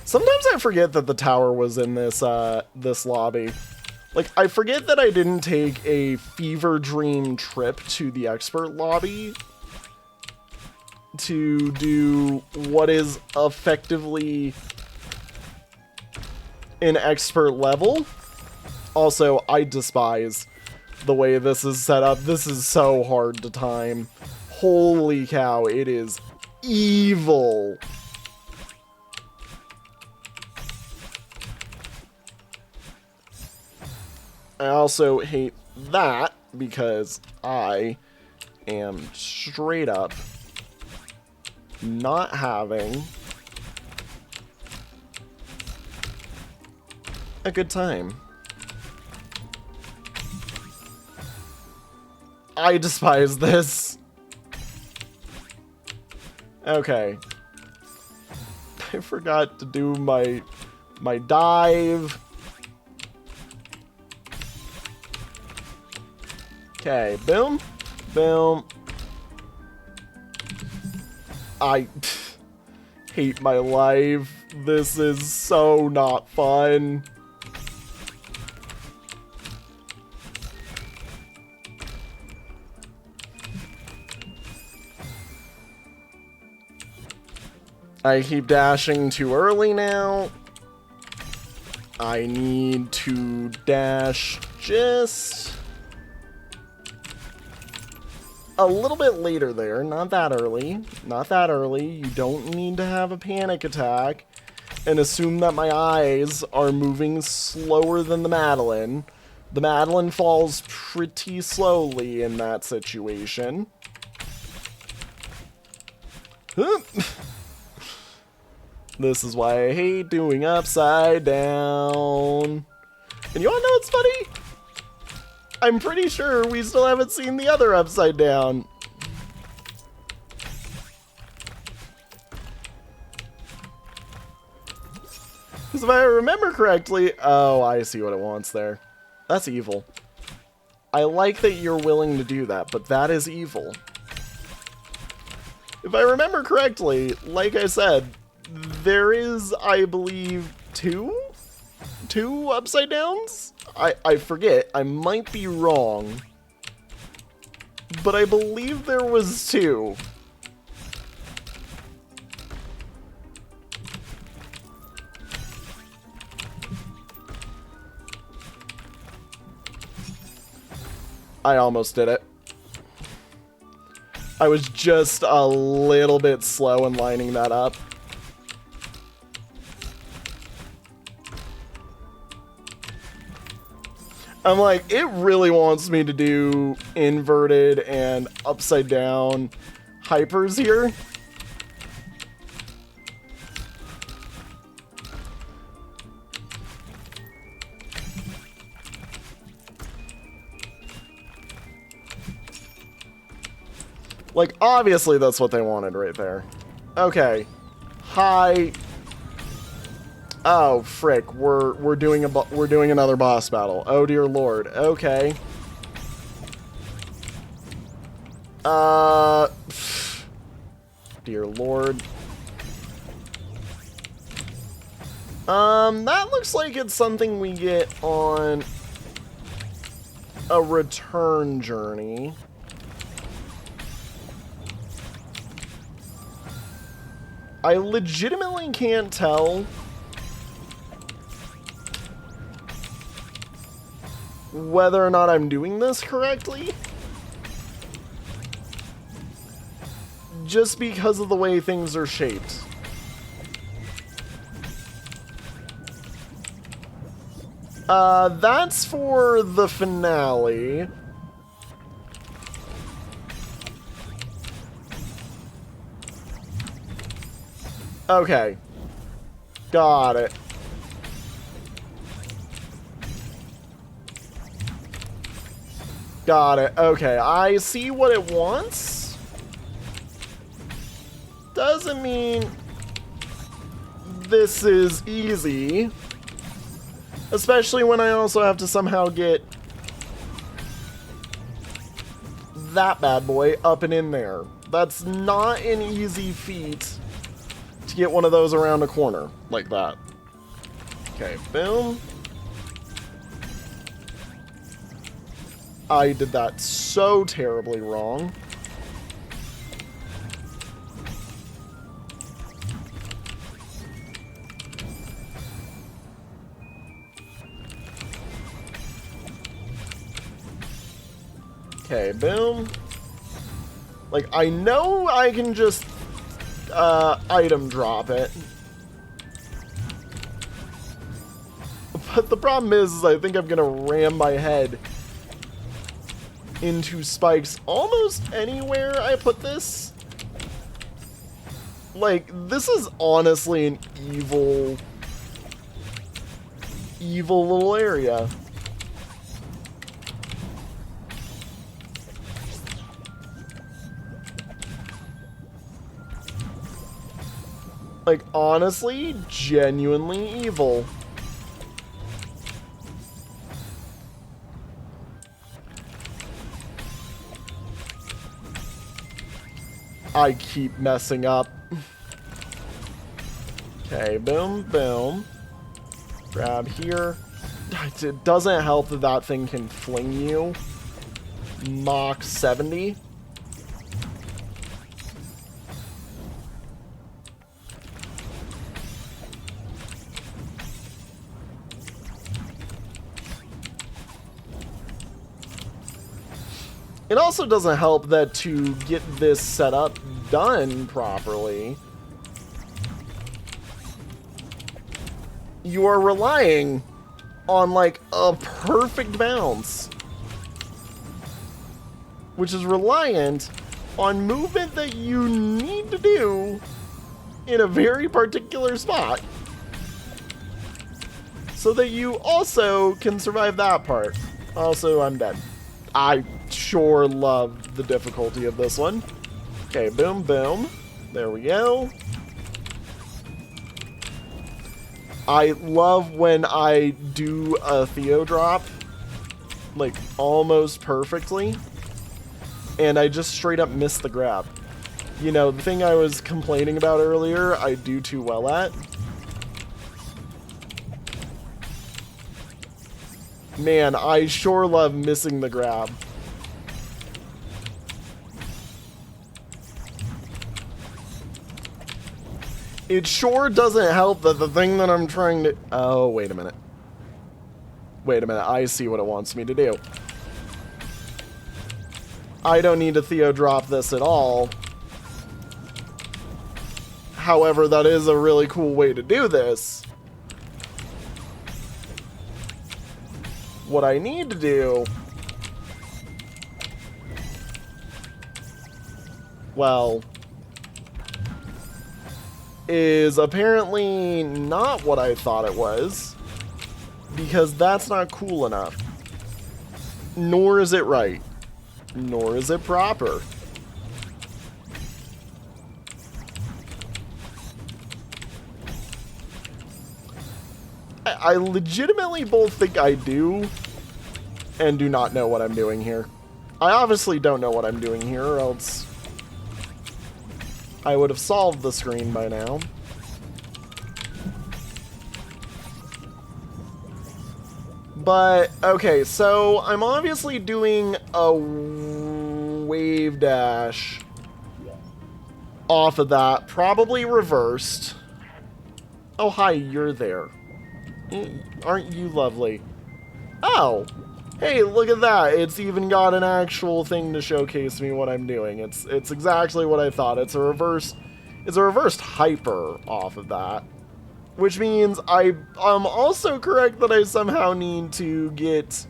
Sometimes I forget that the tower was in this this lobby. Like, I forget that I didn't take a fever dream trip to the expert lobby to do what is effectively an expert level. Also, I despise the way this is set up. This is so hard to time. Holy cow, it is evil. I also hate that because I am straight up not having a good time. I despise this. Okay. I forgot to do my dive. Okay, boom, boom. I hate my life. This is so not fun. I keep dashing too early now. I need to dash just a little bit later there, not that early, not that early. You don't need to have a panic attack and assume that my eyes are moving slower than the Madeline. The Madeline falls pretty slowly in that situation. This is why I hate doing upside down. And you wanna know what's funny? I'm pretty sure we still haven't seen the other upside down. Because if I remember correctly... Oh, I see what it wants there. That's evil. I like that you're willing to do that, but that is evil. If I remember correctly, like I said, there is, I believe, two upside downs? I forget. I might be wrong. But I believe there was two. I almost did it. I was just a little bit slow in lining that up. I'm like, it really wants me to do inverted and upside down hypers here. Like, obviously that's what they wanted right there. Okay. Hi. Oh, frick. We're doing another boss battle. Oh, dear lord. Okay. Dear lord. That looks like it's something we get on a return journey. I legitimately can't tell whether or not I'm doing this correctly, just because of the way things are shaped. That's for the finale. Okay. Got it. Got it. Okay, I see what it wants. Doesn't mean this is easy. Especially when I also have to somehow get that bad boy up and in there. That's not an easy feat to get one of those around a corner like that. Okay, boom. I did that so terribly wrong. Okay, boom. Like, I know I can just item drop it. But the problem is I think I'm gonna ram my head into spikes almost anywhere I put this. Like, this is honestly an evil little area. Like, honestly, genuinely evil. I keep messing up. Okay, boom, boom. Grab here. It doesn't help that that thing can fling you. Mach 70. It also doesn't help that to get this setup done properly, you are relying on like a perfect bounce, which is reliant on movement that you need to do in a very particular spot so that you also can survive that part. Also, I'm dead. I sure love the difficulty of this one. Okay, boom, boom. There we go. I love when I do a Theo drop, like, almost perfectly, and I just straight up miss the grab. You know, the thing I was complaining about earlier, I do too well at. Man, I sure love missing the grab. It sure doesn't help that the thing that I'm trying to... Oh, wait a minute. Wait a minute, I see what it wants me to do. I don't need to Theo drop this at all. However, that is a really cool way to do this. What I need to do... Well... is apparently not what I thought it was. Because that's not cool enough. Nor is it right. Nor is it proper. I legitimately both think I do and do not know what I'm doing here. I obviously don't know what I'm doing here, or else I would have solved the screen by now. But, okay, so I'm obviously doing a wave dash off of that, probably reversed. Oh, hi, you're there. Aren't you lovely? Oh, hey, look at that. It's even got an actual thing to showcase me what I'm doing. It's exactly what I thought. It's a reversed hyper off of that. Which means I'm also correct that I somehow need to get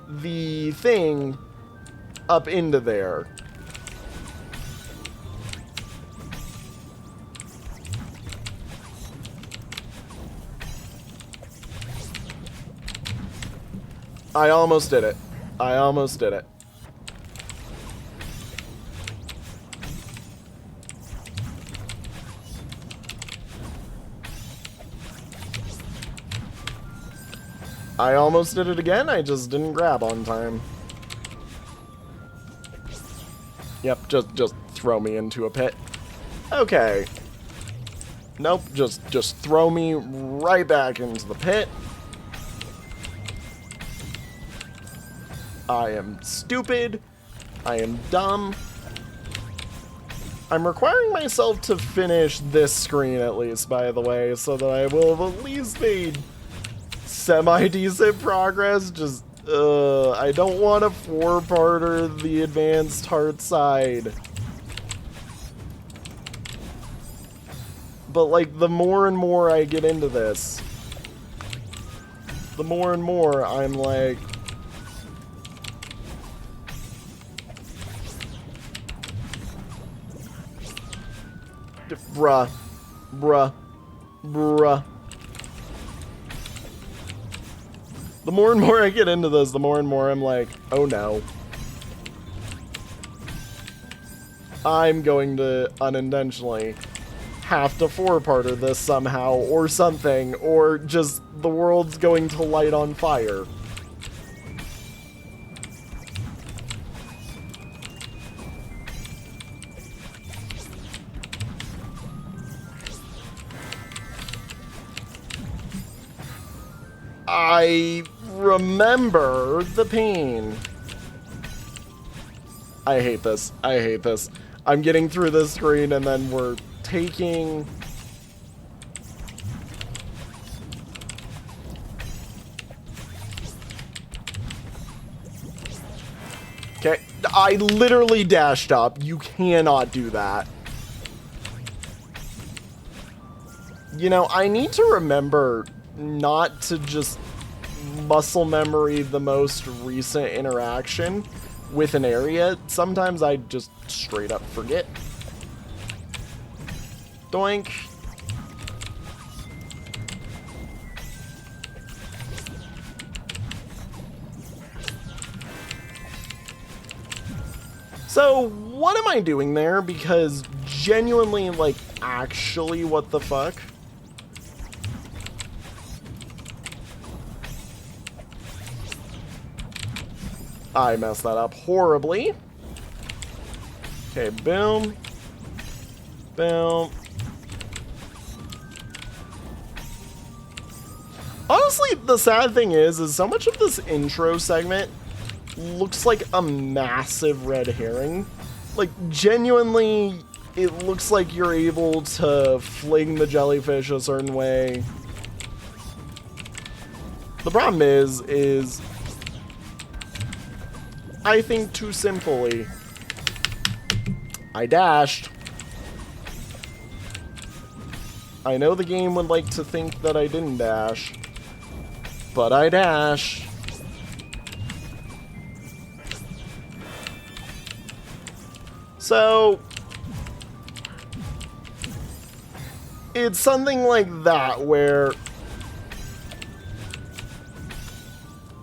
the thing up into there. I almost did it. I almost did it. I almost did it again, I just didn't grab on time. Yep, just throw me into a pit. Okay. Nope, just throw me right back into the pit. I am stupid. I am dumb. I'm requiring myself to finish this screen at least, by the way, so that I will have at least made semi-decent progress. Just, I don't want a 4-parter the advanced HEARTSIDE. But, like, the more and more I get into this, the more and more I'm like, bruh. The more and more I get into this, the more and more I'm like, oh no. I'm going to unintentionally have to 4-parter this somehow, or something, or just the world's going to light on fire. I remember the pain. I hate this. I hate this. I'm getting through this screen and then we're taking... Okay, I literally dashed up. You cannot do that. You know, I need to remember not to just muscle memory the most recent interaction with an area. Sometimes I just straight up forget. Doink. So, what am I doing there? Because genuinely, like, actually, what the fuck? I messed that up horribly. Okay, boom. Boom. Honestly, the sad thing is so much of this intro segment looks like a massive red herring. Like, genuinely, it looks like you're able to fling the jellyfish a certain way. The problem is I think too simply, I dashed. I know the game would like to think that I didn't dash, but I dash. So, it's something like that where,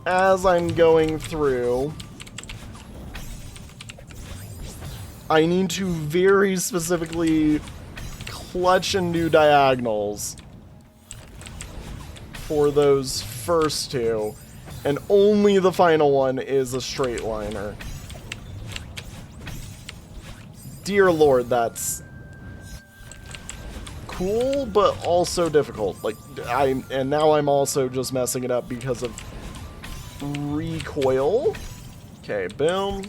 as I'm going through, I need to very specifically clutch and do diagonals for those first two, and only the final one is a straight liner. Dear Lord, that's cool, but also difficult. Like, and now I'm also just messing it up because of recoil. Okay, boom.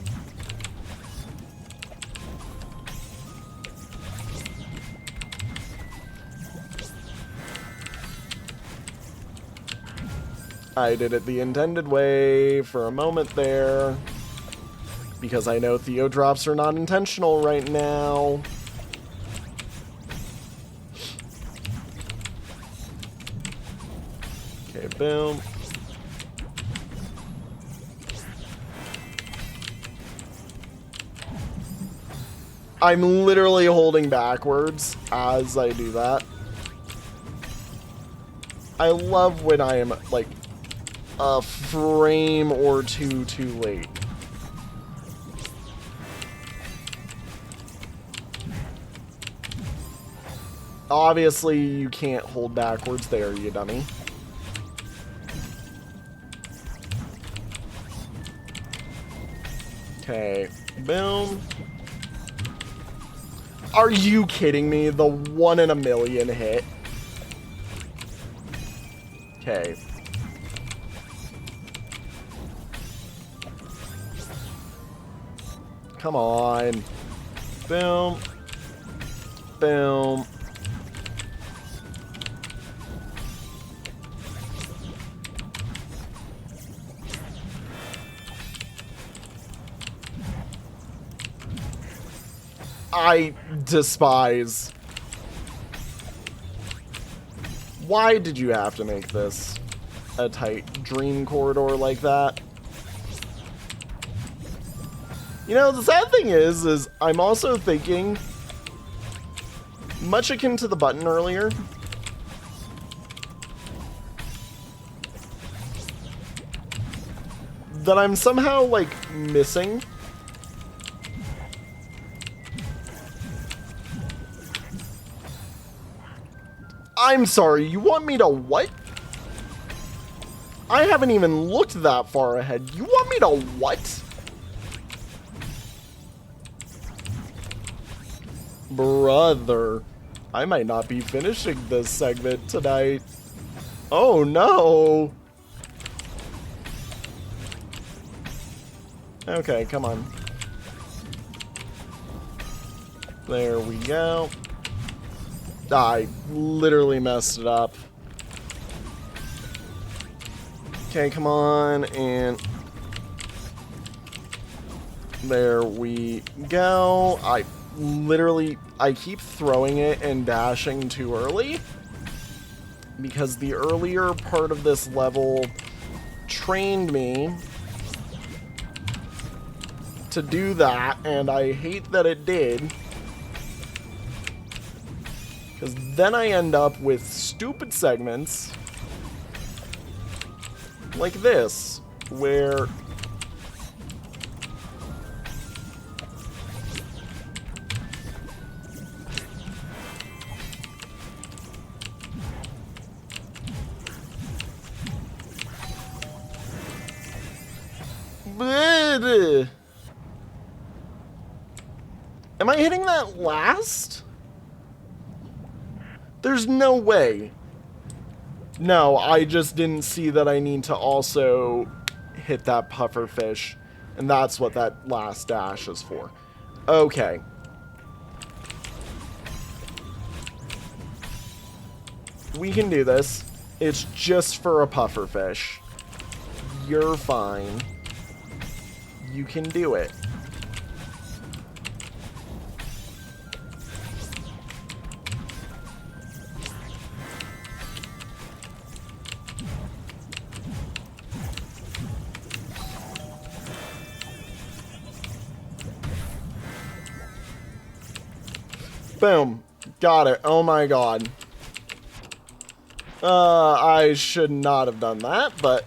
I did it the intended way for a moment there, because I know Theo drops are not intentional right now. Okay, boom. I'm literally holding backwards as I do that. I love when I am, like, a frame or two too late. Obviously, you can't hold backwards there, you dummy. Okay, boom. Are you kidding me? The 1 in a million hit. Okay. Come on. Boom. Boom. I despise. Why did you have to make this a tight dream corridor like that? You know, the sad thing is I'm also thinking, much akin to the button earlier, that I'm somehow, like, missing. I'm sorry, you want me to what? I haven't even looked that far ahead. You want me to what? Brother, I might not be finishing this segment tonight. Oh no. Okay, come on. There we go. I literally messed it up. Okay, come on, and there we go. I keep throwing it and dashing too early, because the earlier part of this level trained me to do that, and I hate that it did. Because then I end up with stupid segments like this, where am I hitting that last? There's no way. No, I just didn't see that I need to also hit that puffer fish. And that's what that last dash is for. Okay. We can do this. It's just for a puffer fish. You're fine. You can do it. Boom. Got it. Oh my god. I should not have done that, but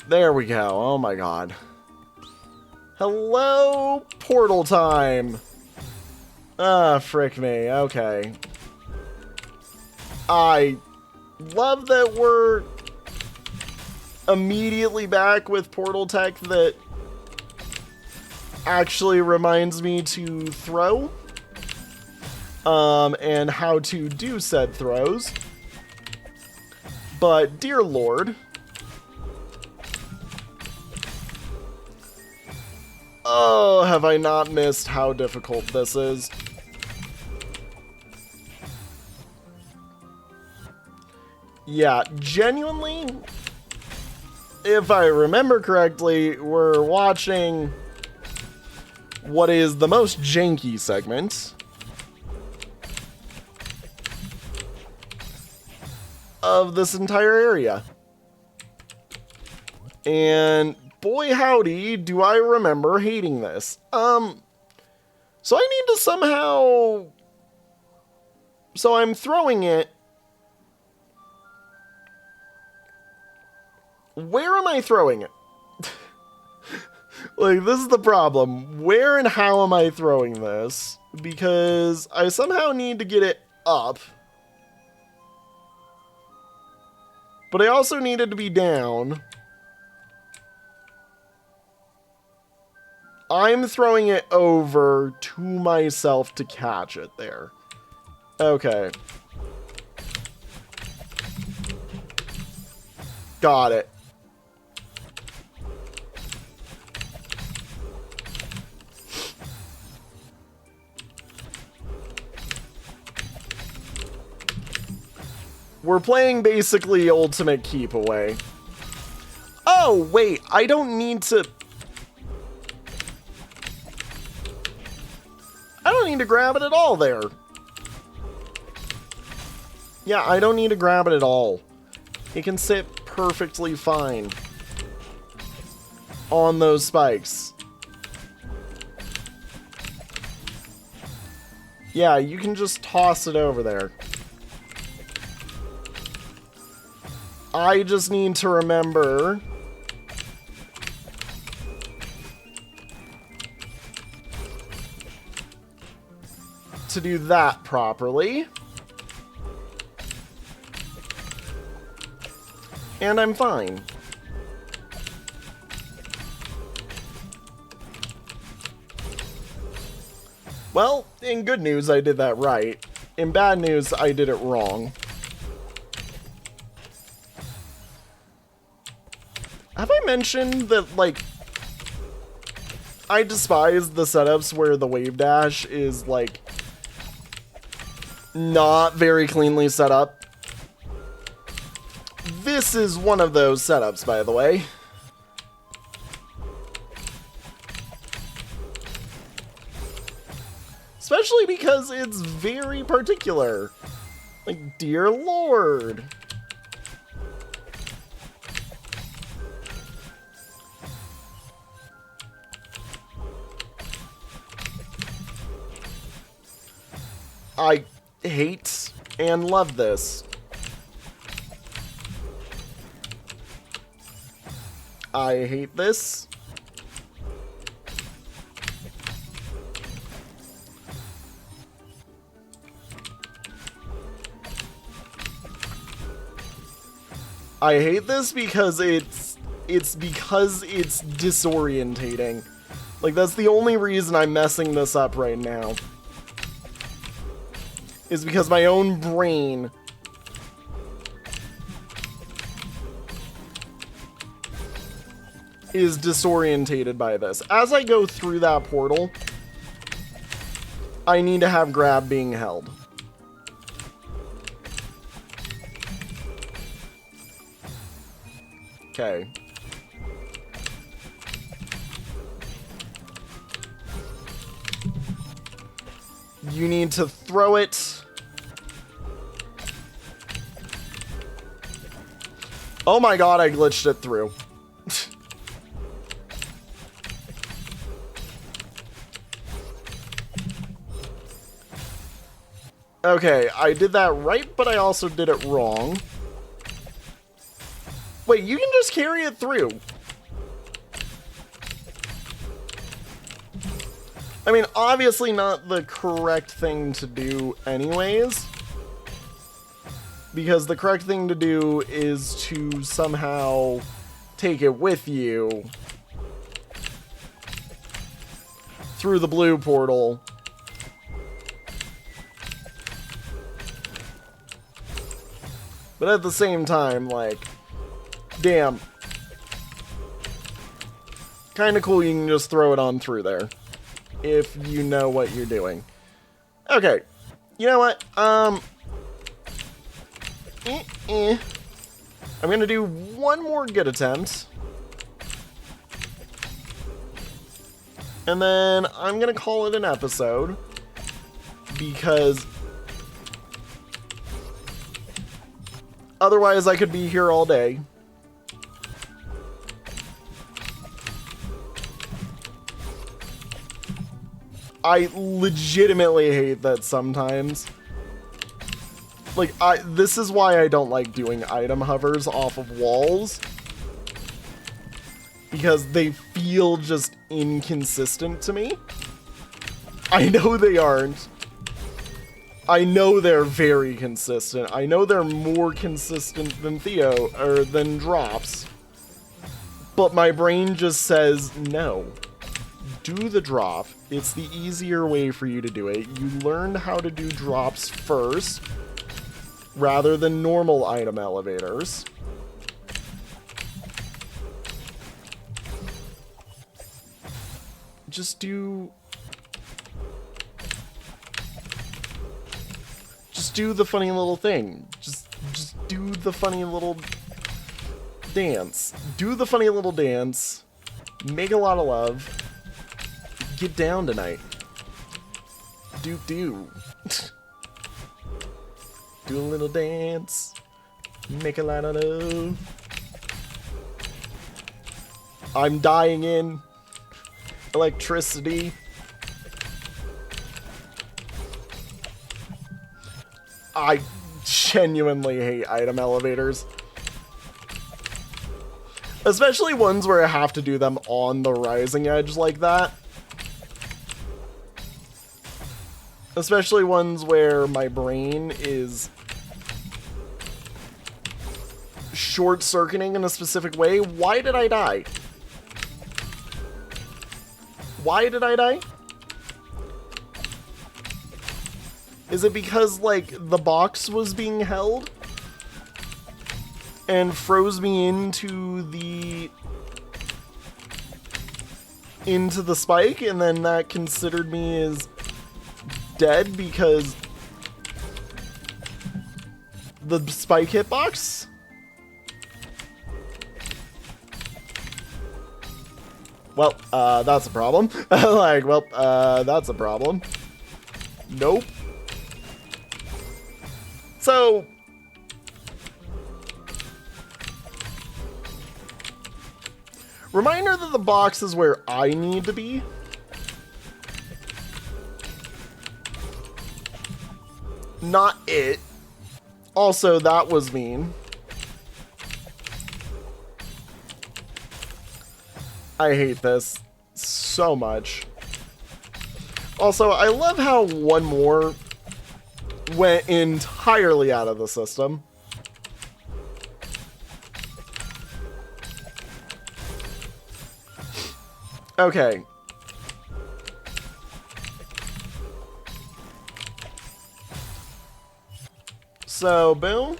there we go. Oh my god. Hello, portal time. Frick me. Okay. Love that we're immediately back with portal tech that actually reminds me to throw. And how to do said throws. But, dear Lord. Oh, have I not missed how difficult this is? Yeah, genuinely, if I remember correctly, we're watching what is the most janky segment of this entire area. And boy howdy, do I remember hating this. So I need to somehow... So I'm throwing it. Where am I throwing it? Like, this is the problem. Where and how am I throwing this? Because I somehow need to get it up. But I also need it to be down. I'm throwing it over to myself to catch it there. Okay. Got it. We're playing basically ultimate keep away. Oh, wait, I don't need to... I don't need to grab it at all there. Yeah, I don't need to grab it at all. It can sit perfectly fine on those spikes. Yeah, you can just toss it over there. I just need to remember to do that properly. And I'm fine. Well, in good news, I did that right. In bad news, I did it wrong. Have I mentioned that, like, I despise the setups where the wave dash is, like, not very cleanly set up? This is one of those setups, by the way. Especially because it's very particular. Like, dear Lord. I hate and love this. I hate this. I hate this because it's disorientating. Like, that's the only reason I'm messing this up right now. Is because my own brain is disorientated by this. As I go through that portal, I need to have grab being held. Okay. You need to throw it. Oh my god, I glitched it through. Okay, I did that right, but I also did it wrong. Wait, you can just carry it through. I mean, obviously not the correct thing to do anyways. Because the correct thing to do is to somehow take it with you through the blue portal. But at the same time, like, damn. Kind of cool you can just throw it on through there. If you know what you're doing. Okay. You know what? I'm gonna do one more good attempt. And then I'm gonna call it an episode. Because otherwise I could be here all day. I legitimately hate that sometimes. Like, this is why I don't like doing item hovers off of walls. Because they feel just inconsistent to me. I know they aren't. I know they're very consistent. I know they're more consistent than Theo, or than drops. But my brain just says, no. Do the drop. It's the easier way for you to do it. You learned how to do drops first, rather than normal item elevators. Just do the funny little thing. Just do the funny little dance. Do the funny little dance. Make a lot of love. Get down tonight. Do. Do a little dance. Make a lot of love. I'm dying in electricity. I genuinely hate item elevators. Especially ones where I have to do them on the rising edge like that. Especially ones where my brain is short-circuiting in a specific way. Why did I die? Why did I die? Is it because, like, the box was being held and froze me into the spike, and then that considered me as dead because the spike hitbox? Well, that's a problem. Like, well, that's a problem. Nope. So, reminder that the box is where I need to be. Not it. Also, that was mean. I hate this so much. Also, I love how one more went entirely out of the system. Okay. So, boom.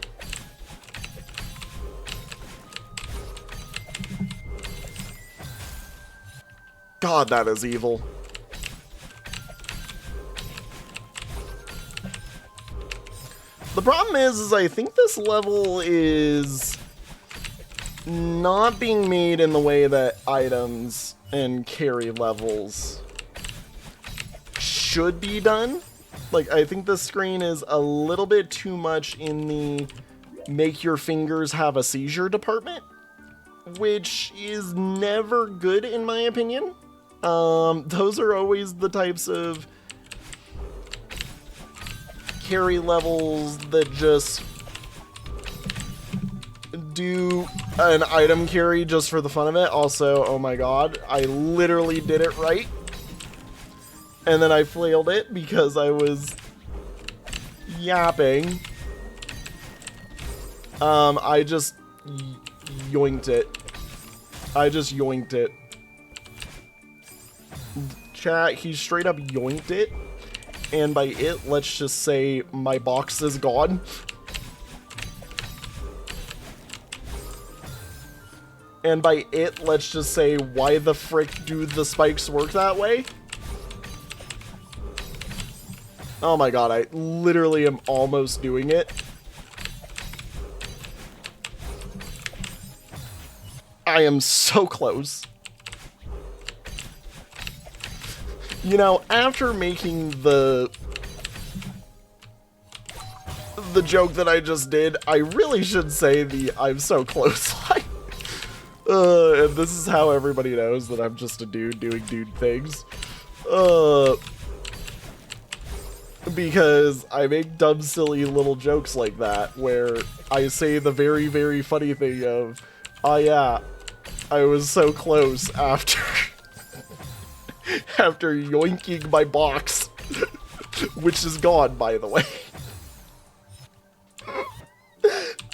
God, that is evil. The problem is I think this level is not being made in the way that items and carry levels should be done. Like, I think the screen is a little bit too much in the make your fingers have a seizure department, which is never good in my opinion. Those are always the types of carry levels that just do an item carry just for the fun of it. Also, oh my god, I literally did it right. And then I flailed it because I was yapping. I just yoinked it. I just yoinked it. Chat, he straight up yoinked it. And by it, let's just say my box is gone. And by it, let's just say, why the frick do the spikes work that way? Oh my god, I literally am almost doing it. I am so close. You know, after making the joke that I just did, I really should say the I'm so close line. And this is how everybody knows that I'm just a dude doing dude things. Because I make dumb, silly little jokes like that, where I say the very, very funny thing of, oh yeah, I was so close after after yoinking my box, which is gone, by the way.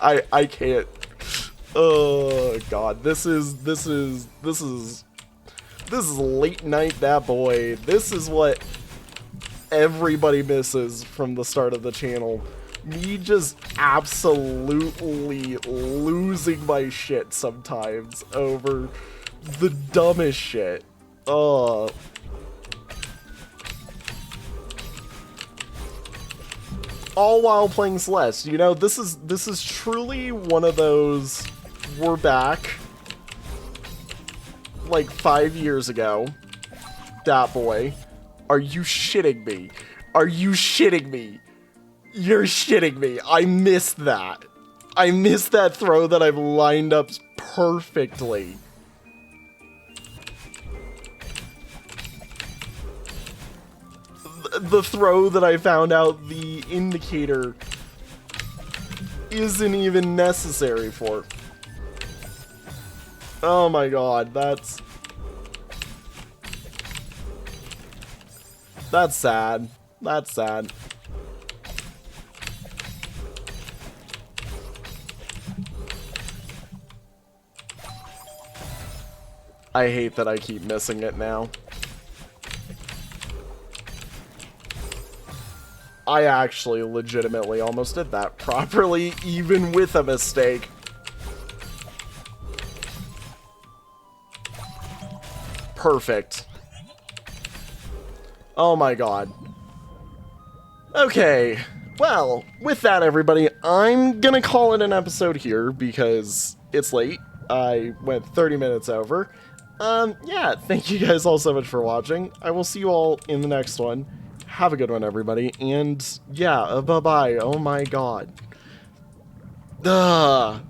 I can't. Oh god, this is late night that boy. This is what everybody misses from the start of the channel. Me just absolutely losing my shit sometimes over the dumbest shit. All while playing Celeste. You know, this is truly one of those, we're back like 5 years ago. Dat boy. Are you shitting me? Are you shitting me? You're shitting me. I missed that. I missed that throw that I've lined up perfectly. The throw that I found out the indicator isn't even necessary for. Oh my god, that's sad. That's sad. I hate that I keep missing it now. I actually legitimately almost did that properly, even with a mistake. Perfect. Oh my god. Okay, well, with that everybody, I'm gonna call it an episode here because it's late. I went 30 minutes over. Yeah, thank you guys all so much for watching. I will see you all in the next one. Have a good one, everybody, and yeah, bye-bye. Oh my god. Ugh.